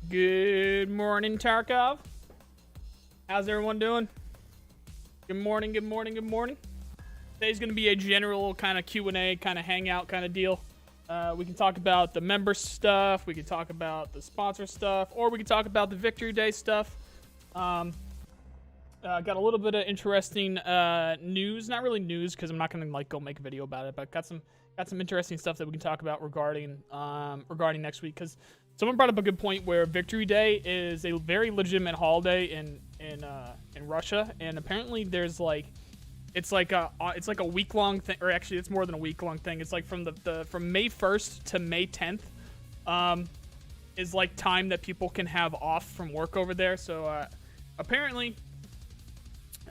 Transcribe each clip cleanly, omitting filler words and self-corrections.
Good morning, Tarkov. How's everyone doing? Good morning, good morning, good morning. Today's going to be a general kind of Q&A, kind of hangout kind of deal. We can talk about the member stuff, we can talk about the sponsor stuff, or we can talk about the Victory Day stuff. Got a little bit of interesting news. Not really news, because I'm not going to like go make a video about it, but got some interesting stuff that we can talk about regarding next week, because someone brought up a good point where Victory Day is a very legitimate holiday in Russia, and apparently there's like it's like a week long thing, or actually it's more than a week long thing. It's like from May 1st to May 10th is like time that people can have off from work over there. So apparently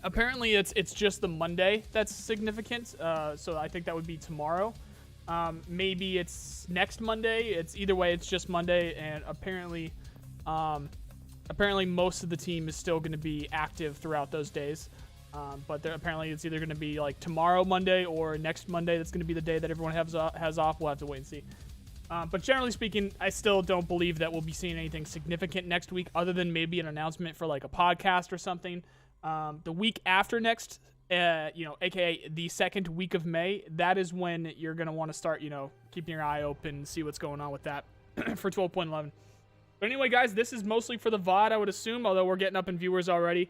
it's just the Monday that's significant. So I think that would be tomorrow. Maybe it's next Monday. It's either way. It's just Monday, and apparently most of the team is still going to be active throughout those days. But apparently it's either going to be like tomorrow Monday or next Monday. That's going to be the day that everyone has off. We'll have to wait and see. But generally speaking, I still don't believe that we'll be seeing anything significant next week, other than maybe an announcement for like a podcast or something. The week after next. AKA the second week of May, that is when you're going to want to start, keeping your eye open, see what's going on with that for 12.11. But anyway, guys, this is mostly for the VOD, I would assume, although we're getting up in viewers already.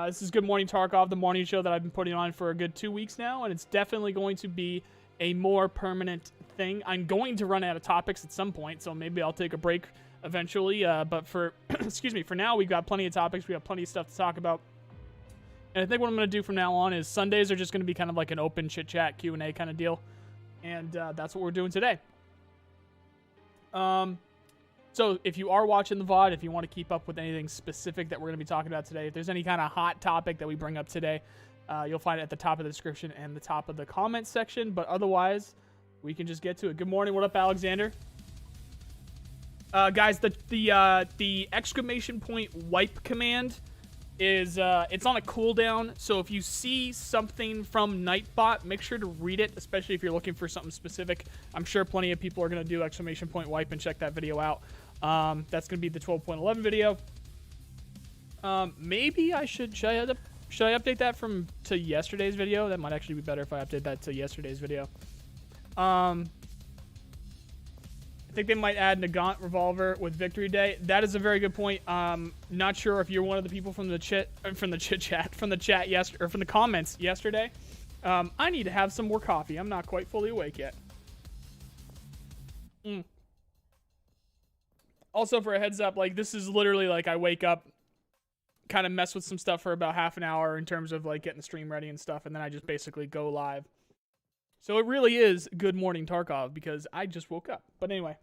This is Good Morning Tarkov, the morning show that I've been putting on for a good 2 weeks now, and it's definitely going to be a more permanent thing. I'm going to run out of topics at some point, so maybe I'll take a break eventually. But for, for now, we've got plenty of topics. We have plenty of stuff to talk about. And I think what I'm going to do from now on is Sundays are just going to be kind of like an open chit-chat Q&A kind of deal. And that's what we're doing today. So if you are watching the VOD, if you want to keep up with anything specific that we're going to be talking about today, if there's any kind of hot topic that we bring up today, you'll find it at the top of the description and the top of the comments section. But otherwise, we can just get to it. Good morning. What up, Alexander? Guys, the exclamation point wipe command is it's on a cooldown, so if you see something from Nightbot, make sure to read it, especially if you're looking for something specific. I'm sure plenty of people are going to do exclamation point wipe and check that video out. That's going to be the 12.11 video. Maybe I should I update that to yesterday's video? That might actually be better if I update that to yesterday's video. I think they might add Nagant Revolver with Victory Day. That is a very good point. Not sure if you're one of the people from the chat yesterday, or from the comments yesterday. I need to have some more coffee. I'm not quite fully awake yet. Also, for a heads up, like this is literally like I wake up, kind of mess with some stuff for about half an hour in terms of like getting the stream ready and stuff, and then I just basically go live. So it really is Good Morning Tarkov because I just woke up. But anyway.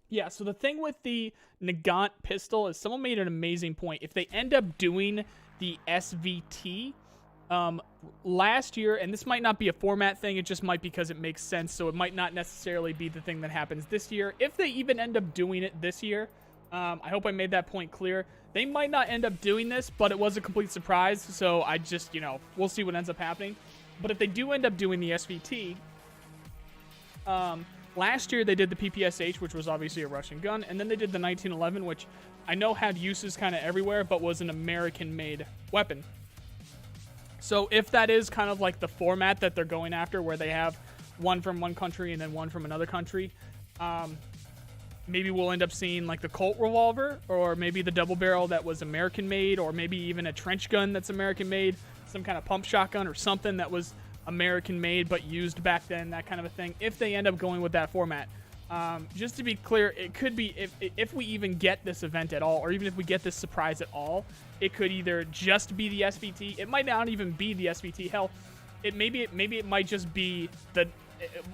Yeah, so the thing with the Nagant pistol is someone made an amazing point. If they end up doing the SVT last year, and this might not be a format thing, it just might because it makes sense, so it might not necessarily be the thing that happens this year. If they even end up doing it this year, I hope I made that point clear. They might not end up doing this, but it was a complete surprise, so I just, we'll see what ends up happening. But if they do end up doing the SVT, last year they did the PPSH, which was obviously a Russian gun, and then they did the 1911, which I know had uses kind of everywhere, but was an American-made weapon. So if that is kind of like the format that they're going after, where they have one from one country and then one from another country, maybe we'll end up seeing like the Colt revolver, or maybe the double barrel that was American made, or maybe even a trench gun that's American made, some kind of pump shotgun or something that was American made but used back then, that kind of a thing, if they end up going with that format. Just to be clear, it could be, if we even get this event at all, or even if we get this surprise at all, it could either just be the SVT. It might not even be the SVT. Hell, maybe it might just be the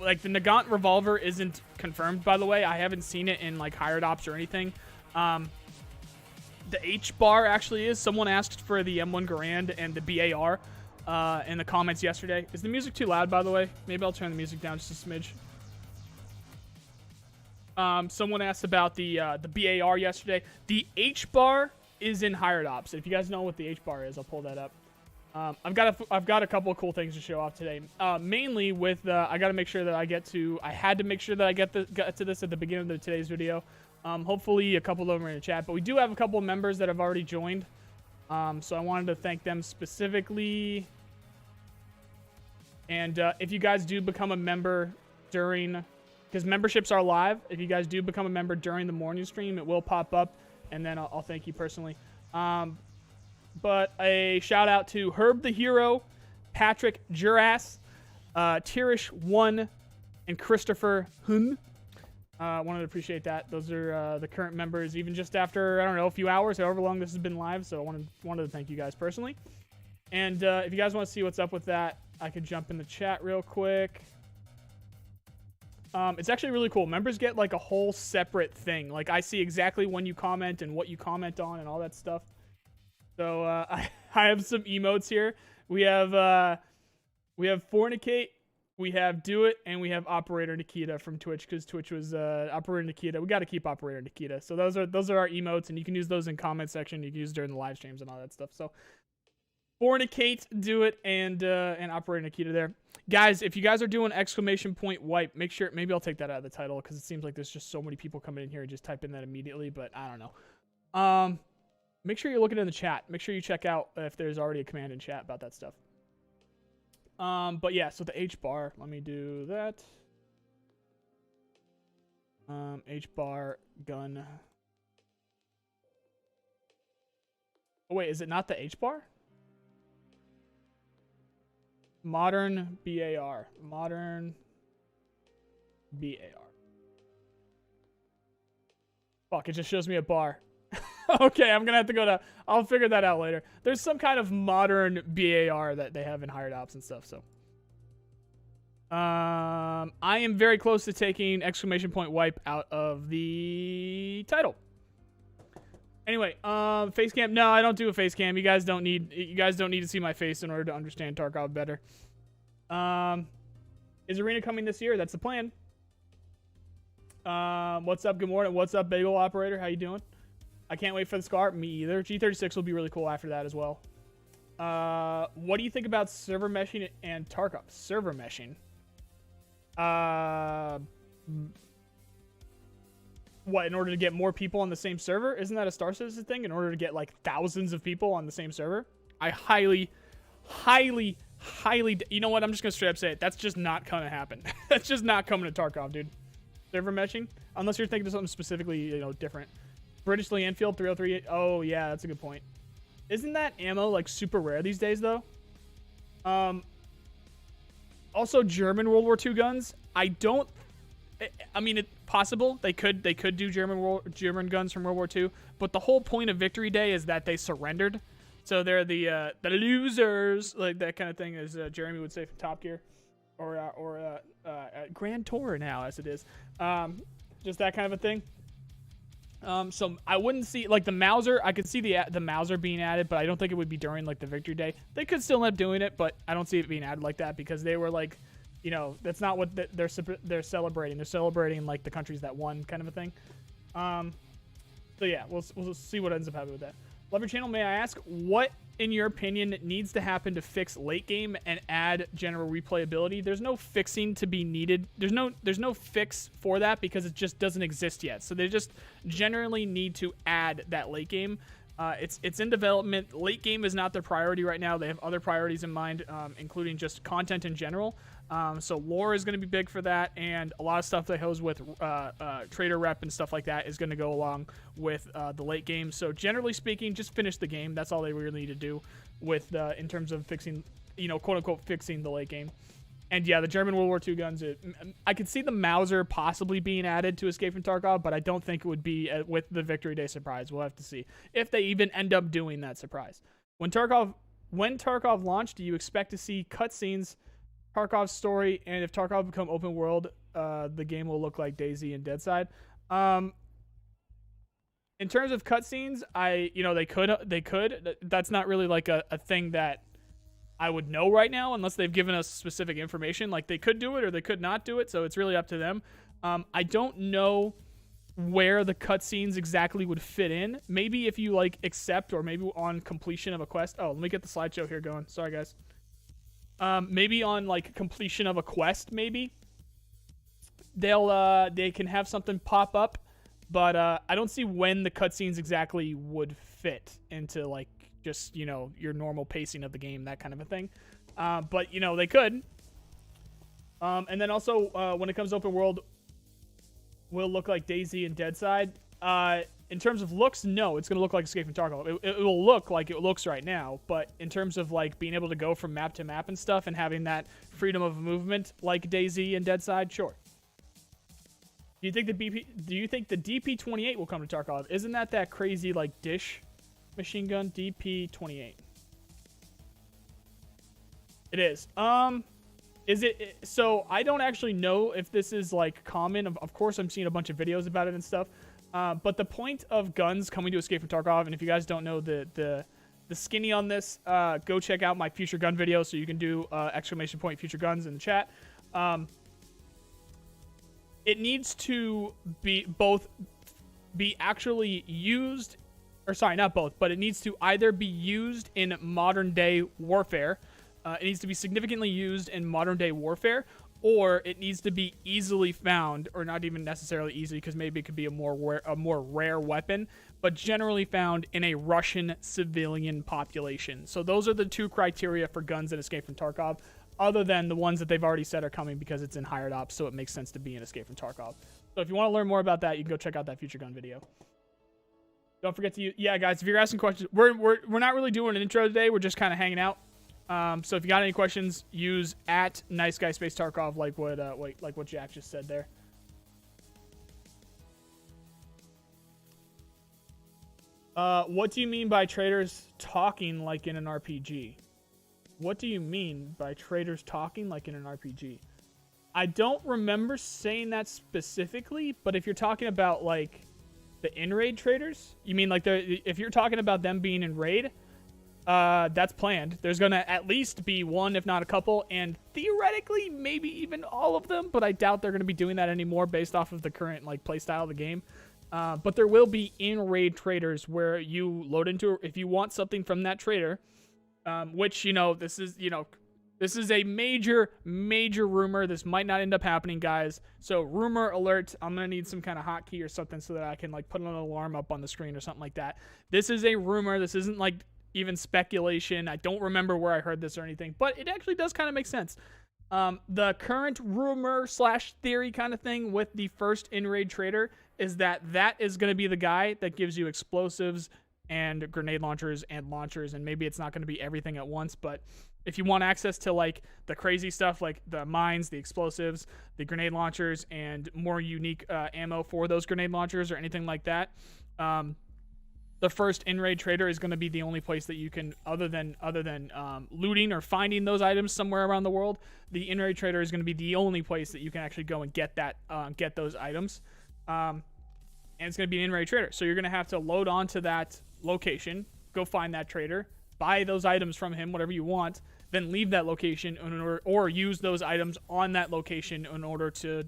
Nagant revolver isn't confirmed, by the way. I haven't seen it in like hired ops or anything. The H bar actually is. Someone asked for the M1 Garand and the BAR in the comments yesterday. Is the music too loud, by the way? Maybe I'll turn the music down just a smidge. Someone asked about the BAR yesterday. The H bar is in hired ops. If you guys know what the H bar is, I'll pull that up. I've got a couple of cool things to show off today. Mainly with I got to make sure that I had to make sure that I get to this at the beginning of today's video. Hopefully a couple of them are in the chat, but we do have a couple of members that have already joined. So I wanted to thank them specifically. And if you guys do become a member during, because memberships are live, if you guys do become a member during the morning stream, it will pop up, and then I'll thank you personally. But a shout out to Herb the Hero, Patrick Juras, Tirish1, and Christopher Hun. Wanted to appreciate that. Those are the current members, even just after, I don't know, a few hours, however long this has been live. So I wanted to thank you guys personally. And if you guys want to see what's up with that, I could jump in the chat real quick. It's actually really cool. Members get like a whole separate thing. Like I see exactly when you comment and what you comment on and all that stuff. So I have some emotes here. We have Fornicate, we have Do It, and we have Operator Nikita from Twitch, because Twitch was Operator Nikita. We got to keep Operator Nikita. So those are our emotes, and you can use those in comment section. You can use during the live streams and all that stuff. So Fornicate, Do It, and Operator Nikita there. Guys, if you guys are doing !wipe, make sure, maybe I'll take that out of the title, because it seems like there's just so many people coming in here and just type in that immediately, but I don't know. Make sure you're looking in the chat. Make sure you check out if there's already a command in chat about that stuff. But yeah, so the H bar, let me do that. H bar gun. Oh wait, is it not the H bar? Modern BAR. Modern BAR. Fuck, it just shows me a bar. Okay, I'm gonna have to go to, I'll figure that out later. There's some kind of modern BAR that they have in hired ops and stuff, so. I am very close to taking !wipe out of the title. Anyway, face cam. No, I don't do a face cam. You guys don't need to see my face in order to understand Tarkov better. Is Arena coming this year? That's the plan. What's up? Good morning. What's up, Bagel Operator? How you doing? I can't wait for the Scar. Me either. G36 will be really cool after that as well. What do you think about server meshing and Tarkov? Server meshing. What, in order to get more people on the same server? Isn't that a Star Citizen thing? In order to get like thousands of people on the same server? I highly, you know what? I'm just gonna straight up say it. That's just not gonna happen. That's just not coming to Tarkov, dude. Server meshing? Unless you're thinking of something specifically, you know, different. British Lee Enfield 303. Oh yeah, that's a good point. Isn't that ammo like super rare these days though? Also German World War II guns. I mean, it's possible they could do German guns from World War II, but the whole point of Victory Day is that they surrendered, so they're the losers, like that kind of thing, as Jeremy would say from Top Gear, or Grand Tour now as it is, just that kind of a thing. So I wouldn't see like the Mauser. I could see the Mauser being added, but I don't think it would be during like the Victory Day. They could still end up doing it, but I don't see it being added like that, because they were like, you know, that's not what they're celebrating. They're celebrating like the countries that won, kind of a thing. So yeah, we'll see what ends up happening with that. Love your channel. May I ask, what in your opinion needs to happen to fix late game and add general replayability? There's no fixing to be needed. There's no fix for that, because it just doesn't exist yet. So they just generally need to add that late game. It's in development. Late game is not their priority right now. They have other priorities in mind, including just content in general. So lore is going to be big for that, and a lot of stuff that goes with trader rep and stuff like that is going to go along with the late game. So generally speaking, just finish the game. That's all they really need to do with in terms of fixing, quote unquote, fixing the late game. And yeah, the German World War II guns, I could see the Mauser possibly being added to Escape from Tarkov, but I don't think it would be with the Victory Day surprise. We'll have to see if they even end up doing that surprise. When Tarkov launched, do you expect to see cutscenes, Tarkov's story, and if Tarkov become open world, the game will look like DayZ and Deadside? In terms of cutscenes, they could. That's not really like a thing that I would know right now unless they've given us specific information. Like, they could do it or they could not do it, so it's really up to them. I don't know where the cutscenes exactly would fit in. Maybe if you accept, or maybe on completion of a quest. Oh, let me get the slideshow here going. Sorry, guys. Maybe on completion of a quest, maybe they can have something pop up, but I don't see when the cutscenes exactly would fit into just your normal pacing of the game, that kind of a thing. But they could. And then also when it comes to open world, will look like DayZ and Deadside. In terms of looks, no, it's gonna look like Escape from Tarkov. It will look like it looks right now, but in terms of being able to go from map to map and stuff and having that freedom of movement like DayZ and Deadside, sure. Do you think the DP-28 will come to Tarkov? Isn't that crazy dish machine gun? DP-28. It is. Is it? So I don't actually know if this is common. Of course, I'm seeing a bunch of videos about it and stuff. But the point of guns coming to Escape from Tarkov, and if you guys don't know the skinny on this, go check out my future gun video. So you can do !! future guns in the chat. It needs to be actually used. Or sorry, not both, but it needs to either be used in modern day warfare. It needs to be significantly used in modern day warfare, or it needs to be easily found, or not even necessarily easy, because maybe it could be a more rare weapon, but generally found in a Russian civilian population. So those are the two criteria for guns in Escape from Tarkov, other than the ones that they've already said are coming because it's in hired ops, so it makes sense to be in Escape from Tarkov. So if you want to learn more about that, you can go check out that future gun video. Don't forget to use, yeah, guys, if you're asking questions, we're not really doing an intro today. We're just kind of hanging out. So if you got any questions, use @NiceGuySpaceTarkov, like what Jack just said there. What do you mean by traders talking like in an RPG? What do you mean by traders talking like in an RPG? I don't remember saying that specifically, but if you're talking about the in-raid traders, you mean if you're talking about them being in raid, that's planned. There's gonna at least be one, if not a couple, and theoretically maybe even all of them, but I doubt they're gonna be doing that anymore based off of the current playstyle of the game. But there will be in-raid traders where you load into, if you want something from that trader, which this is a major rumor. This might not end up happening, guys. So rumor alert. I'm going to need some kind of hotkey or something so that I can put an alarm up on the screen or something like that. This is a rumor. This isn't even speculation. I don't remember where I heard this or anything, but it actually does kind of make sense. The current rumor / theory kind of thing with the first in-raid trader is that is going to be the guy that gives you explosives and grenade launchers, and maybe it's not going to be everything at once, but if you want access to the crazy stuff, like the mines, the explosives, the grenade launchers, and more unique ammo for those grenade launchers or anything like that, the first in-raid trader is going to be the only place that you can, other than looting or finding those items somewhere around the world, the in-raid trader is going to be the only place that you can actually go and get those items. And it's going to be an in-raid trader. So you're going to have to load onto that location, go find that trader, buy those items from him, whatever you want, then leave that location or use those items on that location in order to,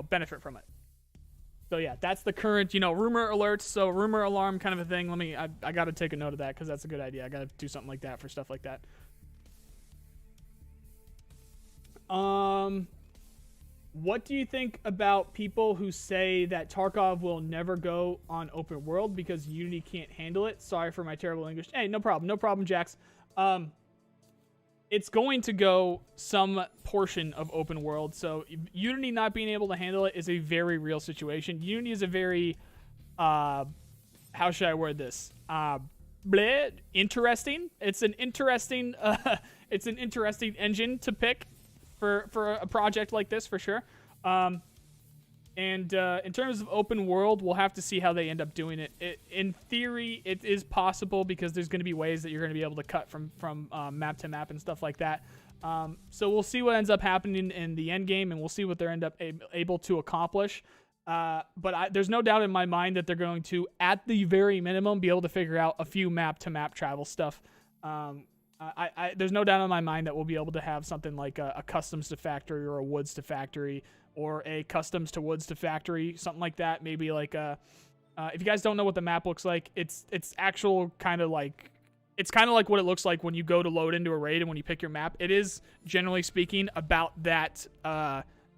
benefit from it. So yeah, that's the current, rumor alerts. So rumor alarm kind of a thing. I got to take a note of that because that's a good idea. I got to do something like that for stuff like that. What do you think about people who say that Tarkov will never go on open world because Unity can't handle it? Sorry for my terrible English. Hey, no problem. No problem, Jax. It's going to go some portion of open world. So Unity not being able to handle it is a very real situation. Unity is a very, how should I word this? Interesting. It's an interesting, it's an interesting engine to pick for a project like this, for sure. In terms of open world, we'll have to see how they end up doing it. In theory, it is possible because there's going to be ways that you're going to be able to cut from map to map and stuff like that. So we'll see what ends up happening in the end game, and we'll see what they're end up able to accomplish. But there's no doubt in my mind that they're going to, at the very minimum, be able to figure out a few map to map travel stuff. There's no doubt in my mind that we'll be able to have something like a customs to factory or a woods to factory or a customs to woods to factory, something like that. Maybe like if you guys don't know what the map looks like, it's actual kind of like, it's kind of like what it looks like when you go to load into a raid and when you pick your map. It is, generally speaking, about that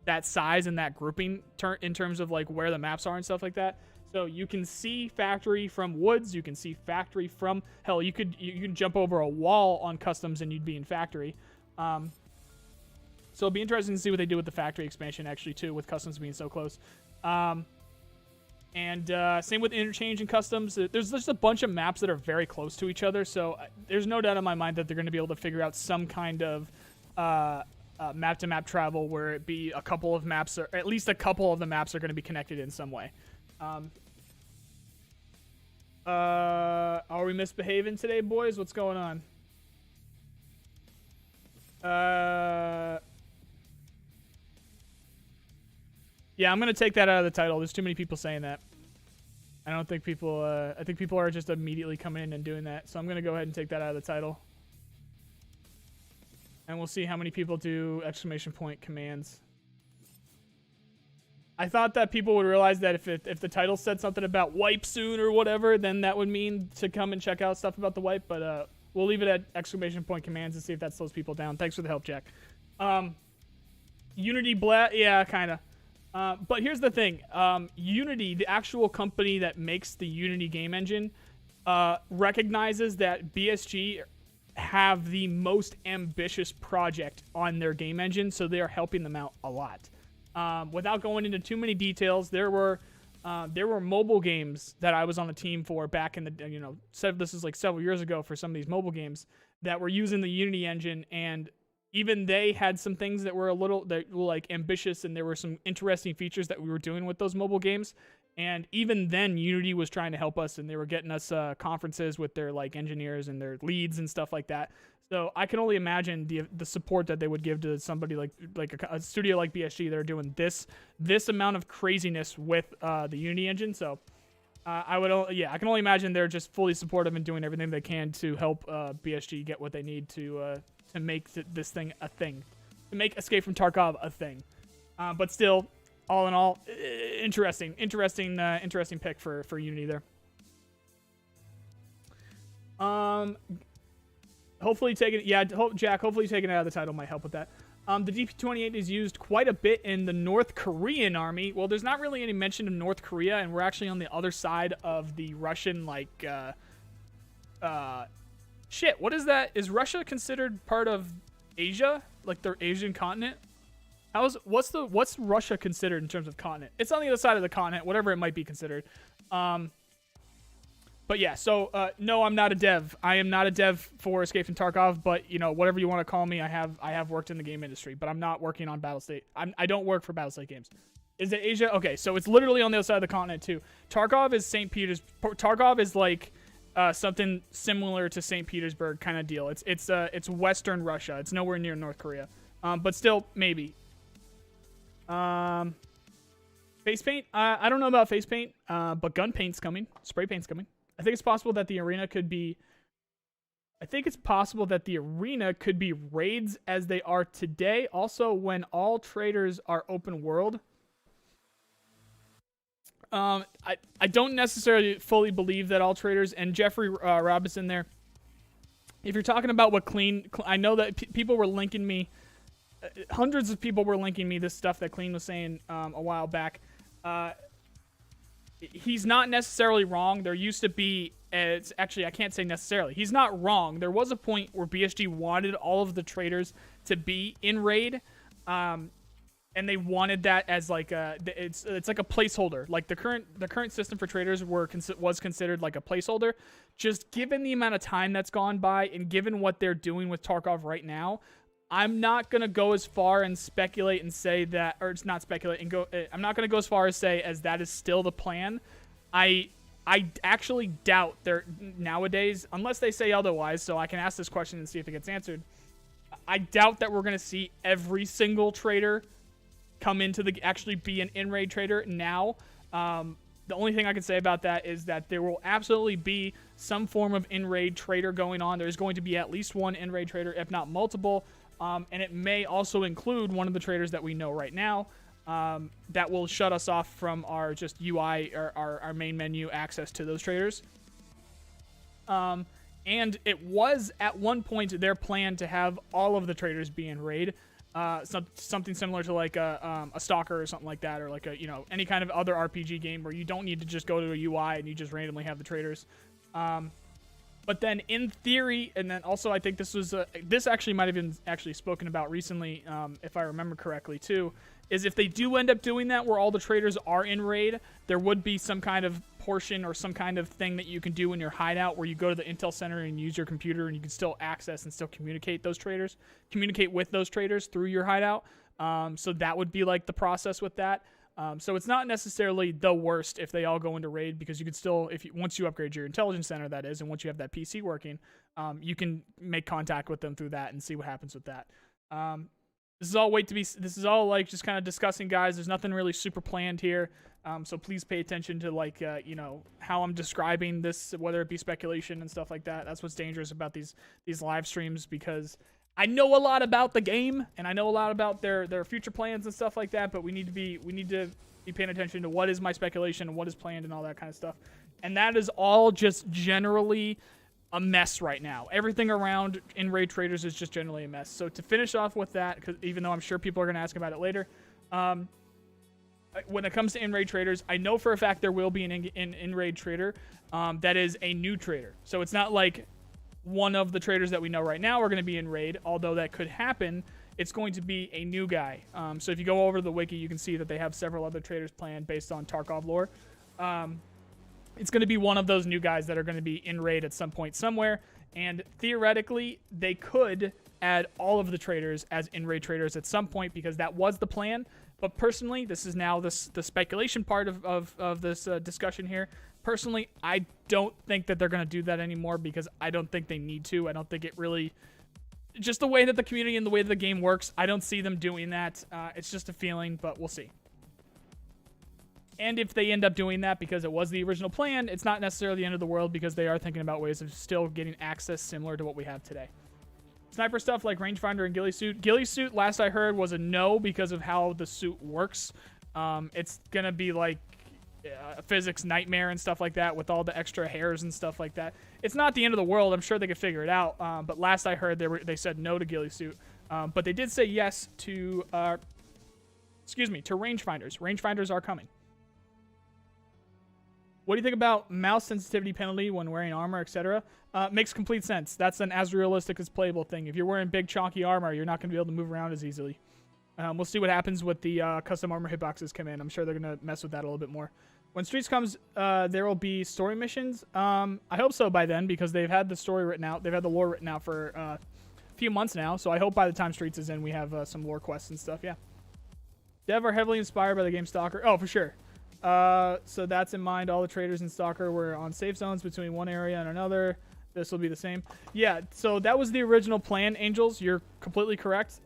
that size and that grouping in terms of like where the maps are and stuff like that. So you can see factory from woods, you can see factory from, hell, you can jump over a wall on customs and you'd be in factory. So it'll be interesting to see what they do with the factory expansion actually too, with customs being so close. Same with interchange and customs. There's just a bunch of maps that are very close to each other, so there's no doubt in my mind that they're going to be able to figure out some kind of map-to-map travel where it be a couple of maps, or at least a couple of the maps are going to be connected in some way. Are we misbehaving today, boys? What's going on? Yeah, I'm gonna take that out of the title. There's too many people saying that. I don't think people. I think people are just immediately coming in and doing that. So I'm gonna go ahead and take that out of the title. And we'll see how many people do exclamation point commands. I thought that people would realize that if the title said something about wipe soon or whatever, then that would mean to come and check out stuff about the wipe. But we'll leave it at exclamation point commands and see if that slows people down. Thanks for the help, Jack. Unity yeah, kind of. But here's the thing. Unity, the actual company that makes the Unity game engine, recognizes that BSG have the most ambitious project on their game engine, so they are helping them out a lot. Without going into too many details, there were mobile games that I was on the team for back in the, this is like several years ago for some of these mobile games that were using the Unity engine, and even they had some things that were like ambitious, and there were some interesting features that we were doing with those mobile games. And even then, Unity was trying to help us, and they were getting us conferences with their like engineers and their leads and stuff like that. So I can only imagine the support that they would give to somebody like a studio like BSG that are doing this amount of craziness with the Unity engine. So I can only imagine they're just fully supportive and doing everything they can to help BSG get what they need to make this thing a thing, to make Escape from Tarkov a thing. But still, all in all, interesting pick for Unity there. Hopefully taking Jack. Hopefully taking it out of the title might help with that. The DP-28 is used quite a bit in the North Korean army. Well, there's not really any mention of North Korea, and we're actually on the other side of the Russian shit. What is that? Is Russia considered part of Asia, like their Asian continent? What's Russia considered in terms of continent? It's on the other side of the continent, whatever it might be considered. But yeah, so no, I'm not a dev. I am not a dev for Escape from Tarkov, but whatever you want to call me, I have worked in the game industry, but I'm not working on Battlestate. I don't work for Battlestate games. Is it Asia? Okay, so it's literally on the other side of the continent too. Tarkov is St. Peter's. Tarkov is like something similar to St. Petersburg kind of deal. It's Western Russia. It's nowhere near North Korea, but still maybe. Face paint. I don't know about face paint, but gun paint's coming. Spray paint's coming. I think it's possible that the arena could be. I think it's possible that the arena could be raids as they are today. Also, when all traders are open world. I don't necessarily fully believe that all traders, and Jeffrey Robinson there. If you're talking about what clean, I know that people were linking me hundreds of people were linking me this stuff that Clean was saying a while back. He's not necessarily wrong. There used to be, it's actually, I can't say necessarily. He's not wrong. There was a point where BSG wanted all of the traders to be in raid, and they wanted that as like it's like a placeholder. Like the current system for traders was considered like a placeholder. Just given the amount of time that's gone by and given what they're doing with Tarkov right now, I'm not gonna go as far and speculate and say that, or it's not speculate and go. I'm not gonna go as far as say as that is still the plan. I actually doubt they're nowadays, unless they say otherwise. So I can ask this question and see if it gets answered. I doubt that we're gonna see every single trader come into actually be an in-raid trader now. The only thing I can say about that is that there will absolutely be some form of in-raid trader going on. There's going to be at least one in-raid trader, if not multiple. And it may also include one of the traders that we know right now that will shut us off from our just UI or our main menu access to those traders. And it was at one point their plan to have all of the traders be in raid. Something similar to like a stalker or something like that, or like any kind of other RPG game where you don't need to just go to a UI and you just randomly have the traders. But then in theory, and then also I think this actually might have been actually spoken about recently, if I remember correctly too, is if they do end up doing that where all the traders are in raid, there would be some kind of portion or some kind of thing that you can do in your hideout where you go to the intel center and use your computer and you can still access and still communicate with those traders through your hideout. So that would be like the process with that. So it's not necessarily the worst if they all go into raid, because you could still, once you upgrade your intelligence center, that is, and once you have that PC working, you can make contact with them through that and see what happens with that. This is all like just kind of discussing, guys. There's nothing really super planned here. So please pay attention to like, how I'm describing this, whether it be speculation and stuff like that. That's what's dangerous about these live streams, because I know a lot about the game and I know a lot about their future plans and stuff like that, but we need to be paying attention to what is my speculation and what is planned and all that kind of stuff. And that is all just generally a mess right now. Everything around in-raid traders is just generally a mess. So to finish off with that, because even though I'm sure people are going to ask about it later, when it comes to in-raid traders, I know for a fact there will be an in-raid trader that is a new trader. So it's not like one of the traders that we know right now are going to be in raid, although that could happen. It's going to be a new guy. So if you go over to the wiki, you can see that they have several other traders planned based on Tarkov lore. It's going to be one of those new guys that are going to be in raid at some point somewhere, and theoretically they could add all of the traders as in-raid traders at some point, because that was the plan. But personally, this is now the speculation part of this discussion here. Personally, I don't think that they're going to do that anymore, because I don't think they need to. I don't think it really... Just the way that the community and the way that the game works, I don't see them doing that. It's just a feeling, but we'll see. And if they end up doing that because it was the original plan, it's not necessarily the end of the world, because they are thinking about ways of still getting access similar to what we have today. Sniper stuff like rangefinder and ghillie suit. Ghillie suit, last I heard, was a no because of how the suit works. It's going to be like a physics nightmare and stuff like that with all the extra hairs and stuff like that. It's not the end of the world. I'm sure they could figure it out. But last I heard, they said no to ghillie suit. But they did say yes to, to rangefinders. Rangefinders are coming. What do you think about mouse sensitivity penalty when wearing armor, etc.? Makes complete sense. That's an as realistic as playable thing. If you're wearing big chunky armor, you're not going to be able to move around as easily. We'll see what happens with the custom armor hitboxes come in. I'm sure they're going to mess with that a little bit more. When Streets comes, there will be story missions. I hope so by then, because they've had the story written out. They've had the lore written out for a few months now. So I hope by the time Streets is in, we have some lore quests and stuff. Yeah. Dev are heavily inspired by the game Stalker. Oh, for sure. So that's in mind. All the traders in Stalker were on safe zones between one area and another. This will be the same. Yeah, so that was the original plan, Angels. You're completely correct.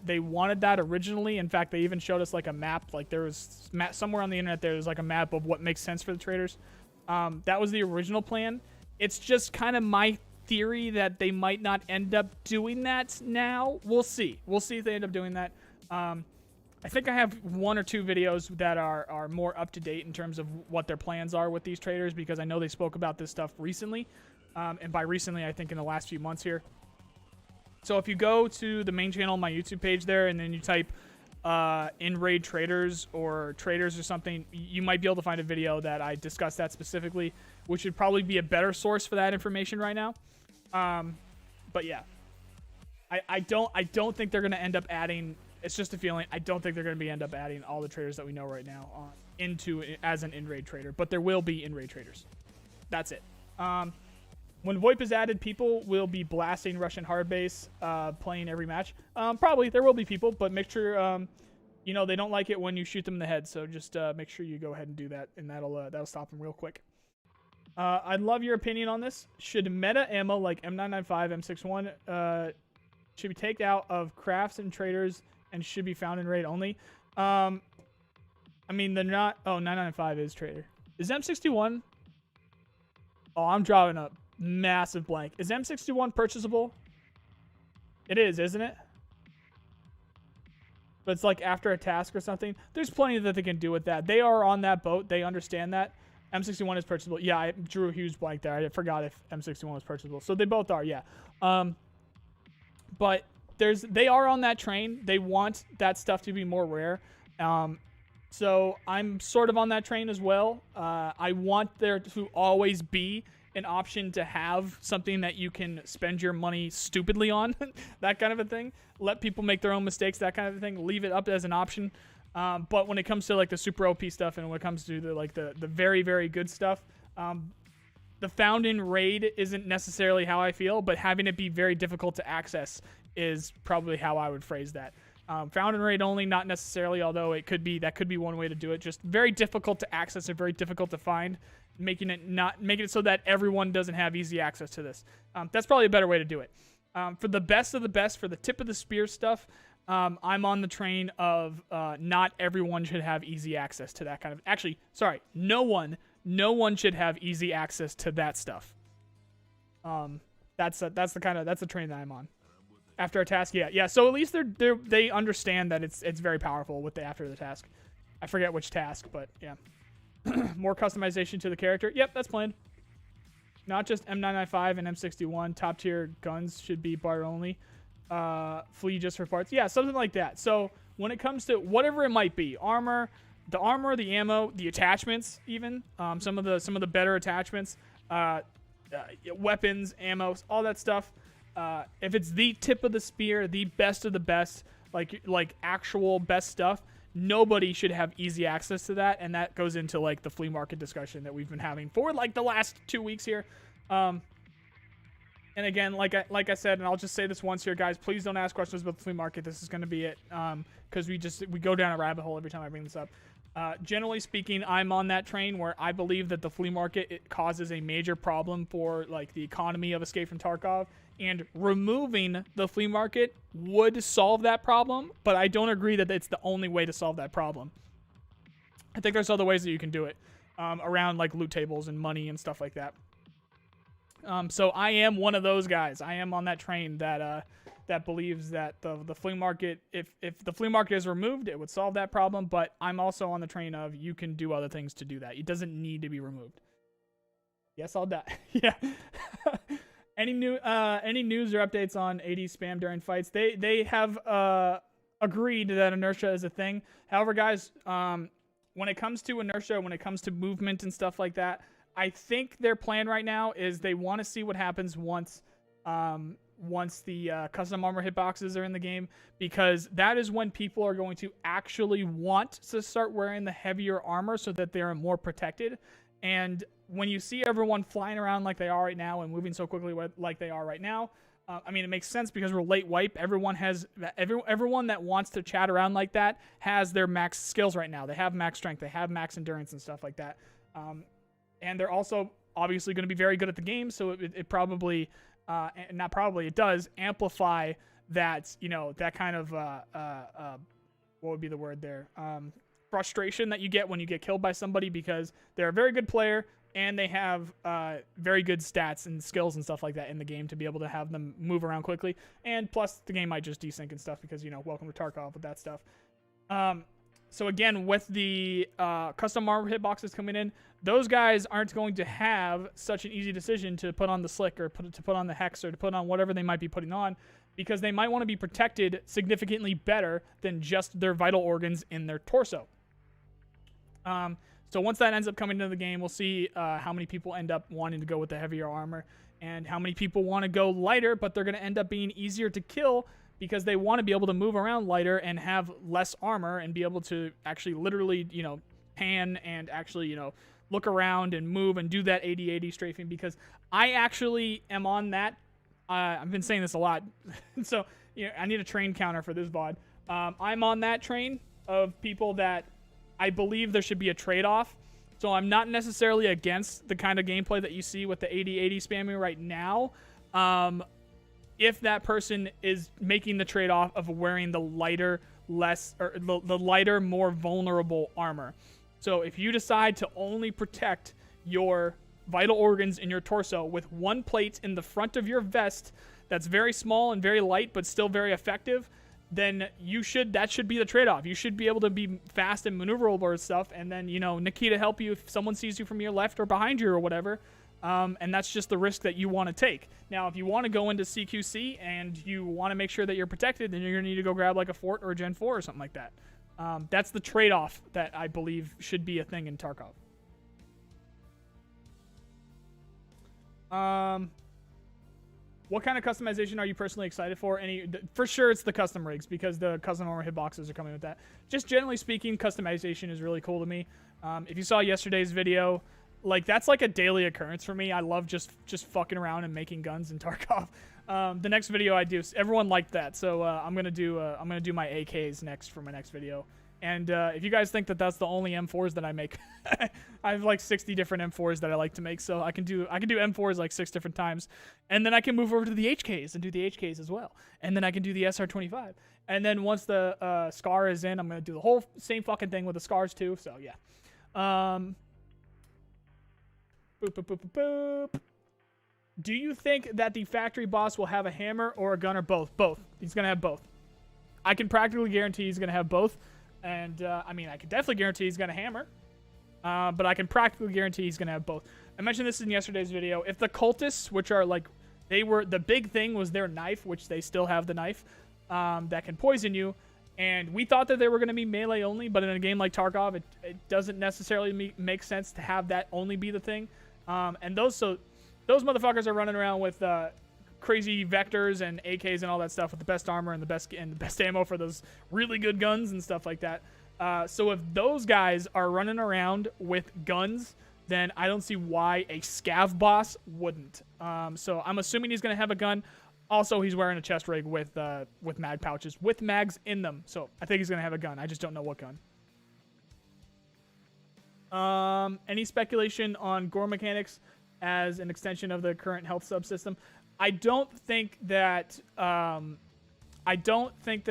They wanted that originally. In fact, they even showed us like a map. Like there was somewhere on the internet, there was like a map of what makes sense for the traders. That was the original plan. It's just kind of my theory that they might not end up doing that now. We'll see. We'll see if they end up doing that. I think I have 1 or 2 videos that are more up to date in terms of what their plans are with these traders, because I know they spoke about this stuff recently. And by recently, I think in the last few months here. So if you go to the main channel, my YouTube page there, and then you type in-raid traders or traders or something, you might be able to find a video that I discuss that specifically, which would probably be a better source for that information right now. But yeah, I don't think they're going to end up adding, it's just a feeling, I don't think they're going to end up adding all the traders that we know right now into as an in-raid trader, but there will be in-raid traders. That's it. When VoIP is added, people will be blasting Russian hard base, playing every match. Probably there will be people, but make sure, you know, they don't like it when you shoot them in the head. So just make sure you go ahead and do that, and that'll stop them real quick. I'd love your opinion on this. Should meta ammo like M995, M61 should be taken out of crafts and traders and should be found in raid only? I mean, they're not. Oh, 995 is trader. Is M61? Oh, I'm drawing a massive blank. Is M61 purchasable? It is, isn't it? But it's like after a task or something. There's plenty that they can do with that. They are on that boat. They understand that. M61 is purchasable. Yeah, I drew a huge blank there. I forgot if M61 was purchasable. So they both are, yeah. But they are on that train. They want that stuff to be more rare. So I'm sort of on that train as well. I want there to always be an option to have something that you can spend your money stupidly on, that kind of a thing. Let people make their own mistakes, that kind of a thing. Leave it up as an option. But when it comes to like the super OP stuff and when it comes to the very, very good stuff, the found in raid isn't necessarily how I feel, but having it be very difficult to access is probably how I would phrase that. Found in raid only, not necessarily, although that could be one way to do it. Just very difficult to access and very difficult to find, making it so that everyone doesn't have easy access to this. That's probably a better way to do it. For the best of the best, for the tip of the spear stuff, I'm on the train of not everyone should have easy access to that kind of. Actually, sorry, no one should have easy access to that stuff. That's the train that I'm on. After a task, yeah. So at least they understand that it's very powerful with the after the task. I forget which task, but yeah. More customization to the character. Yep, that's planned. Not just M995 and M61. Top tier guns should be bar only. Flee just for parts. Yeah, something like that. So when it comes to whatever it might be, the armor, the ammo, the attachments, even some of the better attachments, weapons, ammo, all that stuff. If it's the tip of the spear, the best of the best, like actual best stuff, nobody should have easy access to that, and that goes into like the flea market discussion that we've been having for like the last 2 weeks here. And again, like I said, and I'll just say this once here, guys, please don't ask questions about the flea market. This is going to be it, because we go down a rabbit hole every time I bring this up. Generally speaking, I'm on that train where I believe that the flea market, it causes a major problem for like the economy of Escape from Tarkov, and removing the flea market would solve that problem, but I don't agree that it's the only way to solve that problem. I think there's other ways that you can do it, around like loot tables and money and stuff like that. So I am one of those guys. I am on that train that believes that the flea market, if the flea market is removed, it would solve that problem. But I'm also on the train of you can do other things to do that. It doesn't need to be removed. Yes, I'll die. Yeah. Any news or updates on AD spam during fights? They have agreed that inertia is a thing. However, guys, when it comes to inertia, when it comes to movement and stuff like that, I think their plan right now is they want to see what happens once the custom armor hitboxes are in the game, because that is when people are going to actually want to start wearing the heavier armor so that they're more protected. And when you see everyone flying around like they are right now and moving so quickly like they are right now, I mean, it makes sense because we're late wipe. Everyone that wants to chat around like that has their max skills right now. They have max strength. They have max endurance and stuff like that. And they're also obviously going to be very good at the game. So it probably, not probably, it does amplify that, that kind of, what would be the word there? Frustration that you get when you get killed by somebody, because they're a very good player and they have very good stats and skills and stuff like that in the game to be able to have them move around quickly. And plus the game might just desync and stuff because, welcome to Tarkov with that stuff. So again, with the custom armor hitboxes coming in, those guys aren't going to have such an easy decision to put on the slick or to put on the hex or to put on whatever they might be putting on, because they might want to be protected significantly better than just their vital organs in their torso. So once that ends up coming into the game, we'll see how many people end up wanting to go with the heavier armor and how many people want to go lighter, but they're going to end up being easier to kill because they want to be able to move around lighter and have less armor and be able to actually literally, pan and actually, look around and move and do that 80-80 strafing, because I actually am on that. I've been saying this a lot, so I need a train counter for this VOD. I'm on that train of people that I believe there should be a trade-off. So I'm not necessarily against the kind of gameplay that you see with the 80-80 spamming right now. If that person is making the trade-off of wearing the lighter, the lighter, more vulnerable armor. So if you decide to only protect your vital organs in your torso with one plate in the front of your vest that's very small and very light but still very effective, then that should be the trade-off. You should be able to be fast and maneuverable and stuff, and then Nikita help you if someone sees you from your left or behind you or whatever. And that's just the risk that you want to take. Now, if you want to go into CQC and you want to make sure that you're protected, then you're going to need to go grab like a Fort or a Gen 4 or something like that. That's the trade-off that I believe should be a thing in Tarkov. What kind of customization are you personally excited for? For sure, it's the custom rigs, because the custom armor hitboxes are coming with that. Just generally speaking, customization is really cool to me. If you saw yesterday's video, that's like a daily occurrence for me. I love just fucking around and making guns in Tarkov. The next video I do, everyone liked that, so I'm gonna do my AKs next for my next video. And if you guys think that that's the only M4s that I make, I have like 60 different M4s that I like to make, so I can do M4s like 6 different times, and then I can move over to the HKs and do the HKs as well, and then I can do the SR25, and then once the SCAR is in, I'm gonna do the whole same fucking thing with the SCARs too. So yeah. Boop, boop, boop, boop, boop. Do you think that the factory boss will have a hammer or a gun, or both? Both. He's gonna have both. I can practically guarantee he's gonna have both. And, I can definitely guarantee he's going to hammer. But I can practically guarantee he's going to have both. I mentioned this in yesterday's video. If the cultists, which are, the big thing was their knife, which they still have the knife, that can poison you. And we thought that they were going to be melee only, but in a game like Tarkov, it doesn't necessarily make sense to have that only be the thing. And those motherfuckers are running around with, crazy vectors and AKs and all that stuff with the best armor and the best ammo for those really good guns and stuff like that. So if those guys are running around with guns, then I don't see why a scav boss wouldn't. So I'm assuming he's going to have a gun. Also, he's wearing a chest rig with mag pouches with mags in them. So I think he's going to have a gun. I just don't know what gun. Any speculation on Gore mechanics as an extension of the current health subsystem? I don't think that